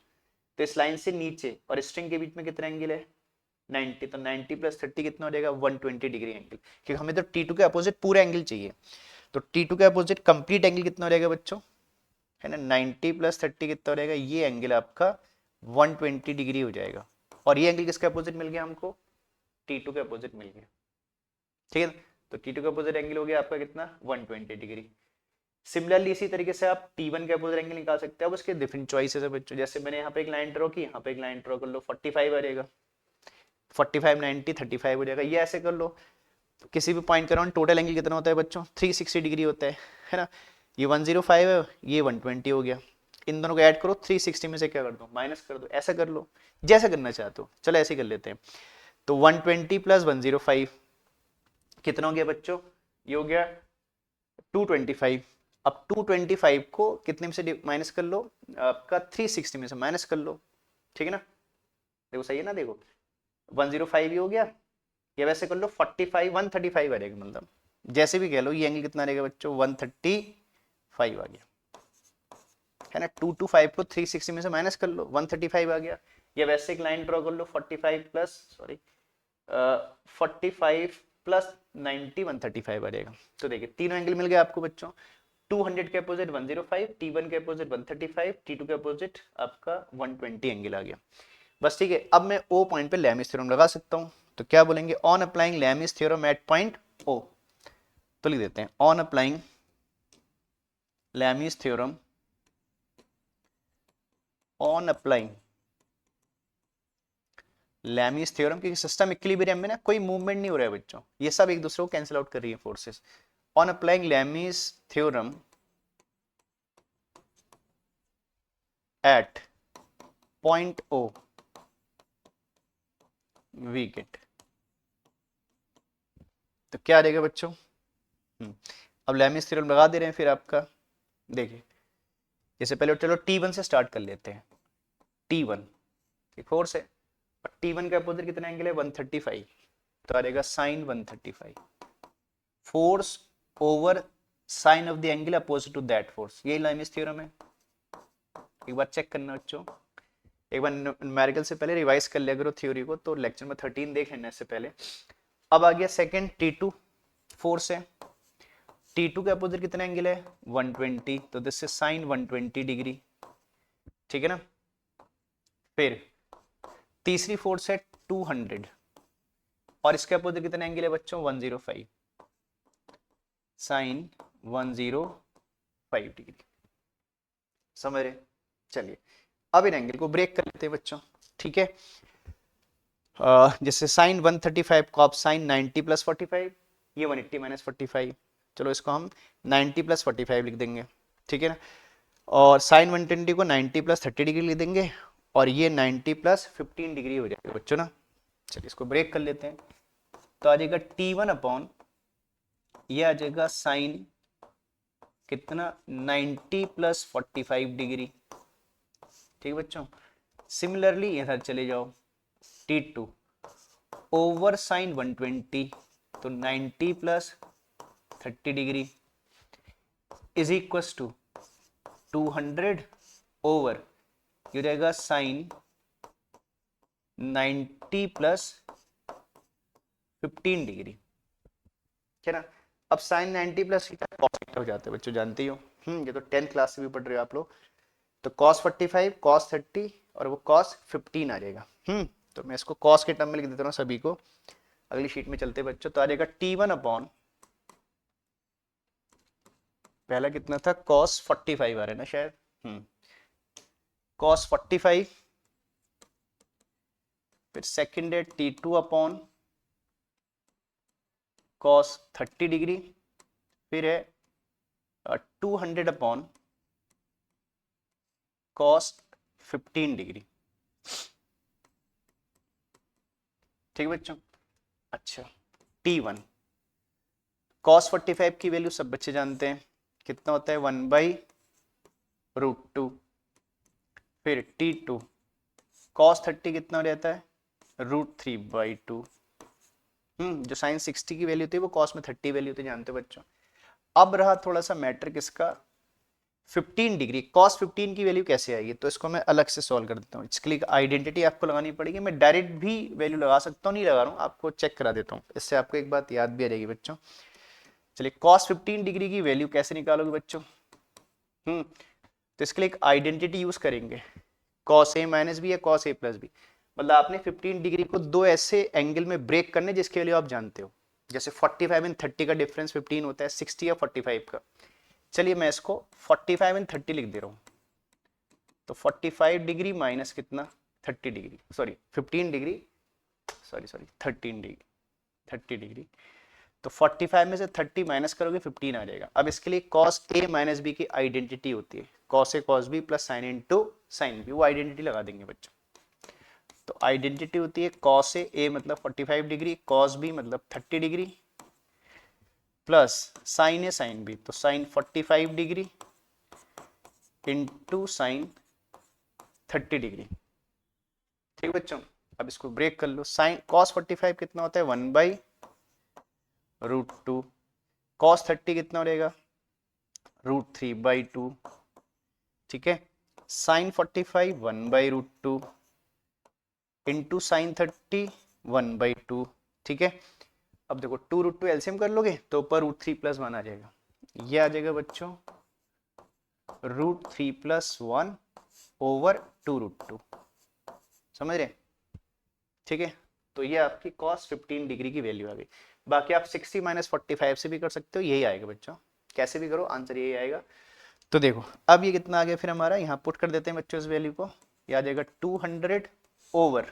तो इस लाइन से नीचे और स्ट्रिंग के बीच में कितना एंगल है, 90, तो 90 प्लस 30 कितना हो जाएगा, 120 डिग्री एंगल। क्योंकि हमें तो T2 के अपोजिट पूरा एंगल चाहिए, तो T2 के अपोजिट कंप्लीट एंगल कितना हो जाएगा बच्चों, है ना, 90 प्लस 30 कितना हो जाएगा, ये एंगल आपका 120 डिग्री हो जाएगा। और ये एंगल किसके अपोजिट मिल गया हमको, T2 के अपोजिट मिल गया, ठीक है। तो T2 का अपोजिट एंगल हो गया आपका कितना, 120 डिग्री। सिमिलरली इसी तरीके से आप T1 के अपोजिट एंगल निकाल सकते हैं। अब उसके डिफरेंट चॉइसेस है बच्चों, जैसे मैंने यहाँ पे एक लाइन ड्रॉ की, यहाँ पे एक लाइन ड्रॉ कर लो, 45 आ जाएगा, 45 90 35 हो जाएगा, ये ऐसे कर लो। किसी भी पॉइंट के अराउंड टोटल एंगल कितना होता है बच्चों, 360 डिग्री होता है ना। ये 105 है, ये 120 हो गया, इन दोनों को ऐड करो, 360 में से क्या कर दो, माइनस कर दो, ऐसा कर लो जैसा करना चाहते हो। चलो ऐसे कर लेते हैं। तो 120 प्लस 105 कितना हो गया बच्चों, ये हो गया 225। अब 225 को कितने में से माइनस कर लो, आपका 360 में से माइनस कर लो, ठीक है ना। देखो सही है ना, देखो 105 ही हो गया, या वैसे कर लो 45 135 आ जाएगा, मतलब जैसे भी कह लो। ये एंगल कितना रहेगा बच्चों, 135 आ गया, है ना। 225 को 360 में से माइनस कर लो, 135 आ गया। या वैसे एक लाइन ड्रॉ कर लो, 45 प्लस 90 135 आ जाएगा। तो देखिए तीनों एंगल मिल गए आपको बच्चों, 200 के अपोजिट 105, T1 के अपोजिट 135, T2 के अपोजिट आपका 120 एंगल आ गया। बस ठीक है। अब मैं O पॉइंट पे लैमिस थ्योरम लगा सकता हूं, तो क्या बोलेंगे, on applying Lami's theorem at point O। तो लिख देते हैं on applying Lami's theorem, on applying Lami's theorem, क्योंकि सिस्टम इक्विलिब्रियम में ना कोई मूवमेंट नहीं हो रहा है बच्चों, ये सब एक दूसरे को कैंसिल आउट कर रही है forces. On applying Lami's theorem at point O we get, तो क्या आ जाएगा बच्चों। अब लैमिस थ्योरम लगा दे रहे हैं फिर आपका, देखिए जैसे पहले चलो T1 से स्टार्ट कर लेते हैं। T1 एक फोर्स है, और T1 के अपोजिट कितना एंगल है, 135, तो आ जाएगा sine 135, force over sine of the angle opposite to that force, यही लैमिस थ्योरम है। एक बार चेक करना बच्चों, एक बार न्यूमेरिकल से पहले रिवाइज कर लिया करो थ्योरी को, तो लेक्चर में 13 देख लेना इससे पहले। अब आ गया सेकंड, T2 फोर्स है, T2 के अपोजिट कितना एंगल है, 120, तो दिस इज साइन 120 डिग्री, ठीक है ना। फिर तीसरी फोर्स है 200, और इसके अपोजिट कितना एंगल है बच्चों, 105, साइन 105 डिग्री, समझ रहे। चलिए अब इन एंगल को ब्रेक कर लेते हैं बच्चों, ठीक है। जैसे साइन 135 कॉप साइन 90 प्लस 45, ये 180 माइनस 45, चलो इसको हम 90 प्लस 45 लिख देंगे, ठीक है ना। और साइन 120 को 90 प्लस 30 डिग्री लिख देंगे, और ये 90 प्लस 15 डिग्री हो जाएगा बच्चों ना। चलिए इसको ब्रेक कर लेते हैं, तो आ जाएगा T1 अपॉन, ये आ जाएगा साइन कितना, 90 प्लस 45 डिग्री, ठीक है बच्चों। सिमिलरली इधर चले जाओ, T2 ओवर साइन 120, तो 90 plus 30 degree is equal to 200 over, ये रहेगा साइन 90 प्लस 15 डिग्री, है ना। अब साइन 90 प्लस कॉस हो जाते हैं बच्चों, जानते ही हो, ये तो 10th क्लास से भी पढ़ रहे हो आप लोग। तो cos 45 cos 30 और वो cos 15 आ जाएगा। तो मैं इसको cos के टर्म में लिख देता हूँ सभी को। अगली शीट में चलते बच्चों, तो आ जाएगा T1 अपॉन, पहला कितना था, cos 45 आ रहा है ना शायद, cos 45, फिर सेकंड है T2 अपॉन cos 30 डिग्री, फिर है 200 अपॉन cos 15 डिग्री, ठीक है बच्चों। अच्छा T1 cos 45 की वैल्यू सब बच्चे जानते हैं, कितना होता है 1/√2, फिर T2 cos 30 कितना हो जाता है √3/2। जो साइन 60 की वैल्यू थी वो cos में 30 वैल्यू थी, जानते हो बच्चों। अब रहा थोड़ा सा मैटर किसका, 15 डिग्री, cos 15 की वैल्यू कैसे आएगी, तो इसको मैं अलग से सॉल्व कर देता हूँ। इसके लिए आइडेंटिटी आपको लगानी पड़ेगी, मैं डायरेक्ट भी वैल्यू लगा सकता हूँ, नहीं लगा रहा हूँ, आपको चेक करा देता हूँ, इससे आपको एक बात याद भी आ जाएगी बच्चों। चलिए cos 15 डिग्री की वैल्यू कैसे निकालोगे बच्चों, तो इसके लिए एक आइडेंटिटी यूज करेंगे, cos a माइनस बी या cos a प्लस बी। मतलब आपने 15 डिग्री को दो ऐसे एंगल में ब्रेक करने जिसके वैल्यू आप जानते हो, जैसे 45 एंड 30 का डिफरेंस 15 होता है, 60 या 45 का। चलिए मैं इसको 45 एंड 30 लिख दे रहा हूं, तो 45 डिग्री माइनस कितना 30 degree, sorry 15 degree, sorry 13 degree, 30 degree, तो 45 में से 30 माइनस करोगे 15 आ जाएगा। अब इसके लिए cos a माइनस बी की आइडेंटिटी होती है cos a cos b plus sine into sine b, वो आइडेंटिटी लगा देंगे बच्चों। तो आइडेंटिटी होती है cos a मतलब 45 डिग्री, cos b मतलब 30 degree, plus sine a sine b, तो sine 45 degree into sine 30 degree. ठीक बच्चों, अब इसको ब्रेक कर लो, साइन cos 45 कितना होता है 1/√2, cos 30 कितना हो जाएगा √3/2, ठीक है, साइन 45 1/√2 इंटू साइन 30 1/2, ठीक है। अब देखो 2√2 एलसीएम कर लोगे तो ऊपर √3+1 आ जाएगा, ये आ जाएगा बच्चों √3+1 ओवर 2√2, समझ रहे, ठीक है। तो ये आपकी cos 15 डिग्री की वैल्यू आ गई। बाकी आप 60 माइनस 45 से भी कर सकते हो, यही आएगा बच्चों, कैसे भी करो आंसर यही आएगा। तो देखो अब ये कितना आ गया, फिर हमारा यहाँ पुट कर देते हैं बच्चों इस वैल्यू को, ये आ जाएगा 200 ओवर,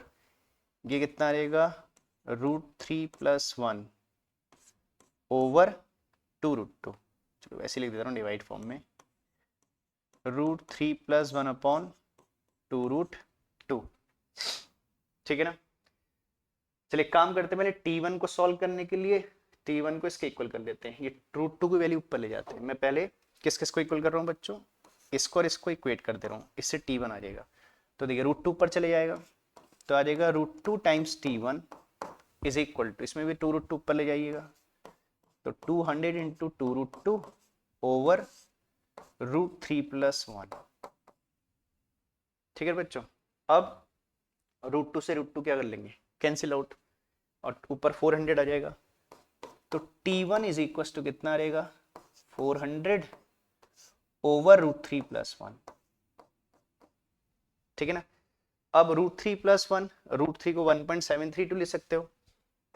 ये कितना आ जाएगा √3+1 ओवर 2√2, चलो वैसे लिख देता हूँ डिवाइड फॉर्म में, √3+1 अपॉन 2√2, ठीक है ना। चलिए काम करते हैं, पहले T1 को सॉल्व करने के लिए T1 को इसके इक्वल कर लेते हैं, ये √2 की वैल्यू ऊपर ले जाते हैं। मैं पहले किस किस को इक्वल कर रहा हूँ बच्चों, इसको और इसको इक्वेट कर दे रहा हूँ, इससे T1 आ जाएगा। तो देखिए √2 ऊपर चले जाएगा, तो आ जाएगा √2 times T1 is equal to, इसमें भी 2√2 ऊपर ले जाइएगा, तो 200 इंटू 2√2 ओवर √3+1, ठीक है बच्चों। अब √2 से √2 क्या कर लेंगे, कैंसिल आउट, और ऊपर 400 आ जाएगा, तो T1 इज इक्वल टू कितना रहेगा 400 ओवर √3+1, ठीक है ना। अब √3+1, √3 को 1.732 ले सकते हो,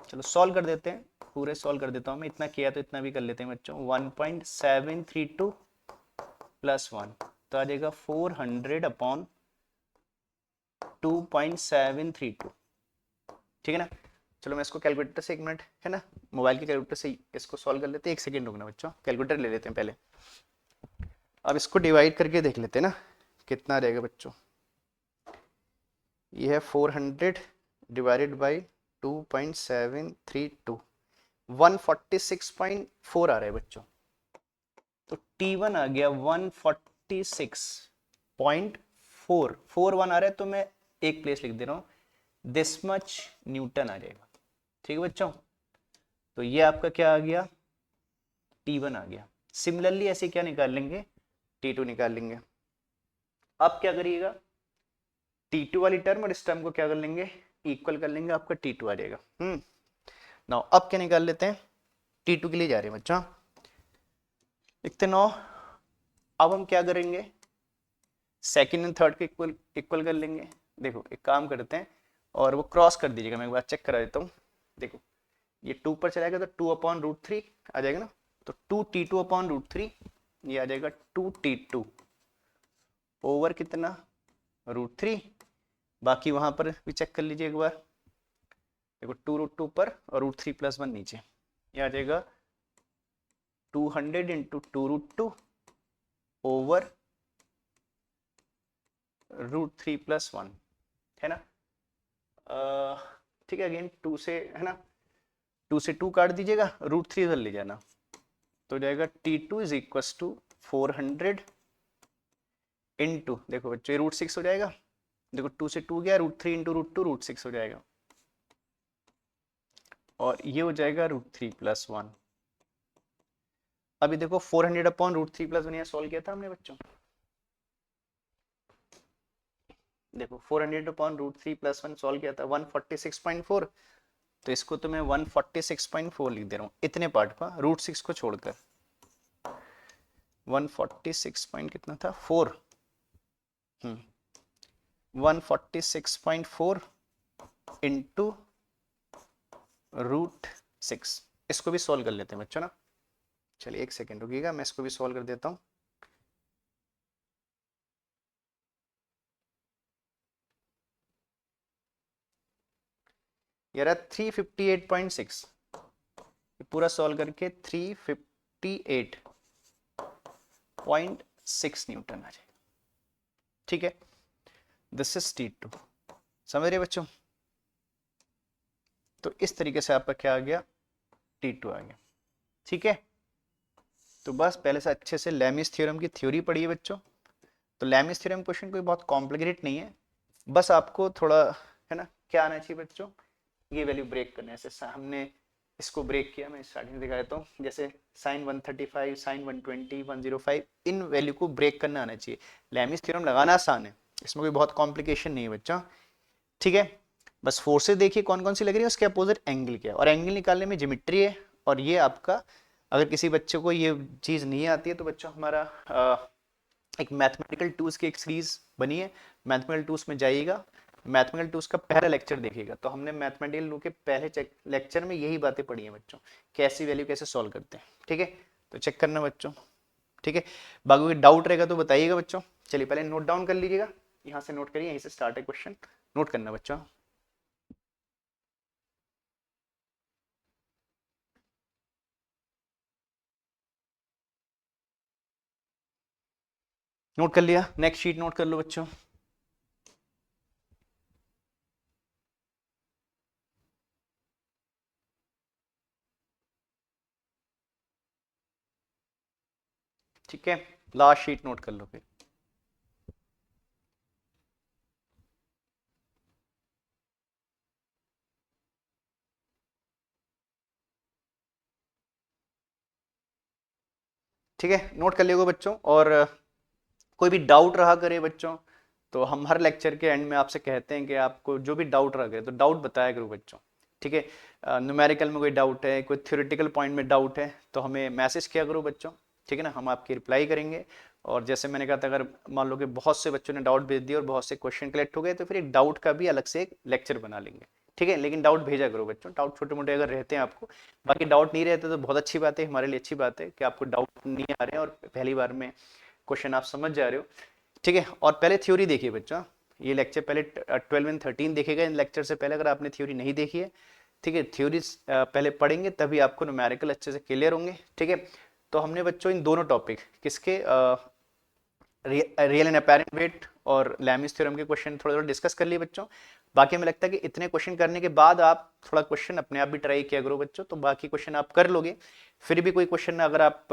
चलो सॉल्व कर देते हैं, पूरे सॉल्व कर देता हूं मैं, इतना किया तो इतना भी कर लेते हैं बच्चों, 1.732 प्लस 1, तो आ जाएगा 400 अपॉन 2.732, ठीक है ना। चलो मैं इसको कैलकुलेटर से, एक मिनट है ना, मोबाइल के कैलकुलेटर से इसको सॉल्व कर लेते हैं, एक सेकेंड रुकना बच्चों, कैलकुलेटर ले लेते हैं पहले। अब इसको डिवाइड करके देख लेते हैं ना कितना रहेगा बच्चों, ये है 400 डिवाइडेड बाई 2.732, 146.4 आ रहा है बच्चों, तो T1 आ गया 146.4, 41 आ रहा है, तो मैं एक प्लेस लिख दे रहा हूं, दिस मच न्यूटन आ जाएगा, ठीक है बच्चों। तो ये आपका क्या आ गया T1 आ गया। सिमिलरली ऐसे क्या निकाल लेंगे, T2 निकाल लेंगे। अब क्या करिएगा, T2 वाली टर्म और इस टर्म को क्या कर लेंगे, इक्वल कर लेंगे, आपका T2 आ जाएगा। नाउ अब क्या निकाल लेते हैं, T2 के लिए जा रहे हैं बच्चा, लिखते 9। अब हम क्या करेंगे, सेकंड एंड थर्ड को इक्वल कर लेंगे। देखो एक काम करते हैं, और वो क्रॉस कर दीजिएगा, मैं एक बार चेक करा देता हूँ। देखो ये 2 पर चलाएगा तो 2/√3 आ जाएगा ना, तो 2T2/√3, ये आ जाएगा 2T2 ओवर कितना √3, बाकी वहां पर भी चेक कर लीजिए एक बार, देखो 2√2 पर और √3+1 नीचे, ये आ जाएगा 200 इंटू 2√2 ओवर √3+1, है ना। ठीक है, अगेन 2 से, है ना, 2 से 2 काट दीजिएगा, √3 उधर ले जाना, तो जाएगा T2 is equal to 400 into, देखो बच्चों ये √6 हो जाएगा, देखो 2 से 2 गया, √3 इंटू √2 √6 हो जाएगा, और ये हो जाएगा √3 + 1। अभी देखो 400 अपॉन √3 + 1 सॉल्व किया था हमने बच्चों, देखो 400 अपॉन √3 + 1 सॉल्व किया था 146.4, तो इसको तो मैं 146.4 लिख दे रहा हूँ इतने पार्ट का, √6 को छोड़कर 146 पॉइंट कितना था 4, 146.4 इंटू √6, इसको भी सॉल्व कर लेते हैं बच्चों ना। चलिए एक सेकेंड रुकिएगा, मैं इसको भी सॉल्व कर देता हूँ। ये रहा 358.6, पूरा सॉल्व करके 358.6 न्यूटन आ जाएगा। ठीक है, दिस इज T2, समझ रहे बच्चों? तो इस तरीके से आपका क्या आ गया, T2 आ गया। ठीक है, तो बस पहले से अच्छे से लैमिस थ्योरम की थ्योरी पढ़िए बच्चों। तो लैमिस थ्योरम क्वेश्चन कोई बहुत कॉम्प्लिकेटेड नहीं है, बस आपको थोड़ा है ना क्या आना चाहिए बच्चों, ये वैल्यू ब्रेक करने से। हमने इसको ब्रेक किया, मैं स्टार्टिंग दिखा देता हूँ, जैसे sin 135, sin 120, 105, इन वैल्यू को ब्रेक करना आना चाहिए। लैमिस थ्योरम लगाना आसान है, इसमें कोई बहुत कॉम्प्लिकेशन नहीं है बच्चों। ठीक है, बस फोर्सेस देखिए कौन कौन सी लग रही है, उसके अपोजिट एंगल क्या है, और एंगल निकालने में ज्योमेट्री है। और ये आपका, अगर किसी बच्चे को ये चीज़ नहीं आती है तो बच्चों हमारा एक मैथमेटिकल टूल्स की एक सीरीज बनी है, मैथमेटिकल टूल्स में जाइएगा, मैथमेटिकल टूल्स का पहला लेक्चर देखिएगा। तो हमने मैथमेटिकल टू के पहले लेक्चर में यही बातें पढ़ी हैं बच्चों, कैसी वैल्यू कैसे सॉल्व करते हैं। ठीक है, तो चेक करना बच्चों। ठीक है, बाकी कोई डाउट रहेगा तो बताइएगा बच्चों। चलिए पहले नोट डाउन कर लीजिएगा, यहाँ से नोट करिए, यहीं से स्टार्ट है क्वेश्चन, नोट करना बच्चों। नोट कर लिया, नेक्स्ट शीट नोट कर लो बच्चों। ठीक है, लास्ट शीट नोट कर लो फिर। ठीक है, नोट कर लियोगे बच्चों, और कोई भी डाउट रहा करे बच्चों तो हम हर लेक्चर के एंड में आपसे कहते हैं कि आपको जो भी डाउट रहा करे तो डाउट बताया करो बच्चों। ठीक है, न्यूमेरिकल में कोई डाउट है, कोई थ्योरेटिकल पॉइंट में डाउट है तो हमें मैसेज किया करो बच्चों। ठीक है ना, हम आपकी रिप्लाई करेंगे। और जैसे मैंने कहा था, अगर मान लो कि बहुत से बच्चों ने डाउट भेज दिया और बहुत से क्वेश्चन कलेक्ट हो गए तो फिर एक डाउट का भी अलग से एक लेक्चर बना लेंगे। ठीक है, लेकिन डाउट भेजा करो बच्चों, डाउट छोटे मोटे अगर रहते हैं आपको। बाकी डाउट नहीं रहते तो बहुत अच्छी बात है, हमारे लिए अच्छी बात है कि आपको डाउट नहीं आ रहे हैं और पहली बार में क्वेश्चन आप समझ जा रहे हो। ठीक है, और पहले थ्योरी देखिए बच्चों, ये लेक्चर पहले 12 एंड 13 देखेगा इन लेक्चर से पहले, अगर आपने थ्योरी नहीं देखी है। ठीक है, थ्योरी पहले पढ़ेंगे तभी आपको न्यूमेरिकल अच्छे से क्लियर होंगे। ठीक है, तो हमने बच्चों इन दोनों टॉपिक किसके, रियल एंड अपेरेंट वेट और लैमिस थ्योरम के क्वेश्चन थोड़ा थोड़ा डिस्कस कर लिए बच्चों। बाकी हमें लगता है कि इतने क्वेश्चन करने के बाद आप थोड़ा क्वेश्चन अपने आप भी ट्राई किया करो बच्चों, तो बाकी क्वेश्चन आप कर लोगे। फिर भी कोई क्वेश्चन अगर आप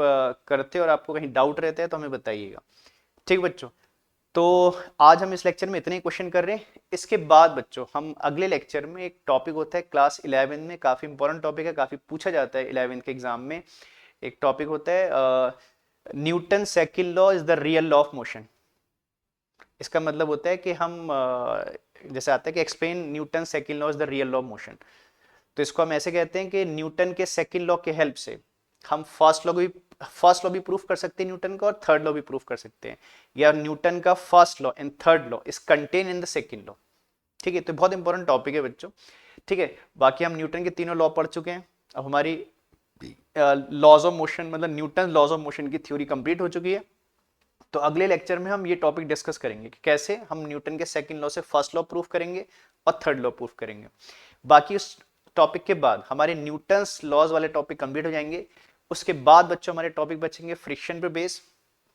करते हो और आपको कहीं डाउट रहता है तो हमें बताइएगा। ठीक बच्चों, तो आज हम इस लेक्चर में इतने ही क्वेश्चन कर रहे हैं। इसके बाद बच्चों हम अगले लेक्चर में, एक टॉपिक होता है क्लास 11 में, काफी इंपॉर्टेंट टॉपिक है, काफी पूछा जाता है 11th के एग्जाम में। एक टॉपिक होता है Newton second law is the real law of motion. इसका मतलब होता है कि हम जैसे आता है कि explain Newton second law is the real law of motion, तो इसको हम ऐसे कहते हैं कि न्यूटन के सेकंड लॉ के हेल्प से हम फर्स्ट लॉ भी प्रूफ कर सकते हैं न्यूटन का, और थर्ड लॉ भी प्रूफ कर सकते हैं, या न्यूटन का first law and third law is contain in the second law. ठीक है, तो बहुत इंपॉर्टेंट टॉपिक है बच्चों। ठीक है, बाकी हम न्यूटन के तीनों लॉ पढ़ चुके हैं, अब हमारी लॉज ऑफ मोशन मतलब न्यूटन लॉज ऑफ मोशन की थ्योरी कंप्लीट हो चुकी है। तो अगले लेक्चर में हम ये टॉपिक डिस्कस करेंगे कि कैसे हम न्यूटन के सेकंड लॉ से फर्स्ट लॉ प्रूफ करेंगे और थर्ड लॉ प्रूफ करेंगे। बाकी उस टॉपिक के बाद हमारे न्यूटन्स लॉज वाले टॉपिक कंप्लीट हो जाएंगे। उसके बाद बच्चों हमारे टॉपिक बचेंगे फ्रिक्शन पे बेस।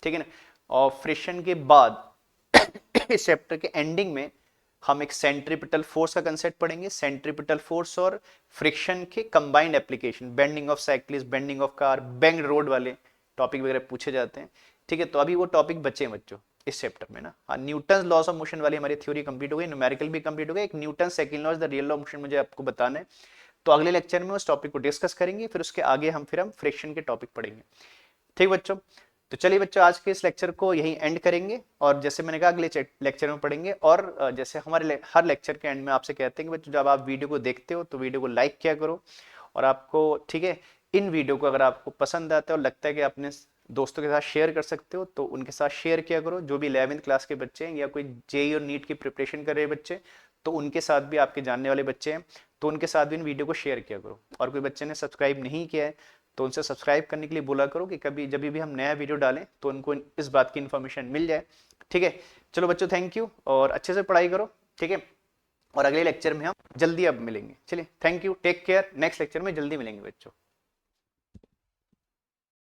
ठीक है ना, और फ्रिक्शन के बाद इस चैप्टर के एंडिंग में हम एक सेंट्रीपिटल फोर्स का कंसेप्ट पढ़ेंगे, सेंट्रीपिटल फोर्स और फ्रिक्शन के combined application, bending of cycles, bending of car, bend road वाले टॉपिक वगैरह पूछे जाते हैं, ठीक है। तो अभी वो टॉपिक बचे हैं बच्चों इस चैप्टर में ना। हाँ, न्यूटन लॉस ऑफ मोशन वाली हमारी थ्योरी कंप्लीट हो गई, न्यूमेरिकल भी कंप्लीट हो गया, एक Newton second law is the real law of motion मुझे आपको बताना है। तो अगले लेक्चर में उस टॉपिक को डिस्कस करेंगे, फिर उसके आगे हम फ्रिक्शन के टॉपिक पढ़ेंगे, ठीक बच्चों। तो चलिए बच्चों, आज के इस लेक्चर को यहीं एंड करेंगे, और जैसे मैंने कहा अगले लेक्चर में पढ़ेंगे। और जैसे हमारे हर लेक्चर के एंड में आपसे कहते हैं कि बच्चों जब आप वीडियो को देखते हो तो वीडियो को लाइक किया करो, और आपको, ठीक है, इन वीडियो को अगर आपको पसंद आता है और लगता है कि अपने दोस्तों के साथ शेयर कर सकते हो तो उनके साथ शेयर किया करो। जो भी 11वीं क्लास के बच्चे हैं या कोई जेई और नीट की प्रिपरेशन कर रहे हैं बच्चे, तो उनके साथ भी, आपके जानने वाले बच्चे हैं तो उनके साथ भी इन वीडियो को शेयर किया करो। और कोई बच्चे ने सब्सक्राइब नहीं किया है तो उनसे सब्सक्राइब करने के लिए बोला करो कि कभी जब भी हम नया वीडियो डालें तो उनको इस बात की इन्फॉर्मेशन मिल जाए, ठीक है। चलो बच्चों, थैंक यू, और अच्छे से पढ़ाई करो, ठीक है। और अगले लेक्चर में हम जल्दी अब मिलेंगे। चलिए, thank you, take care, next lecture में जल्दी मिलेंगे बच्चों।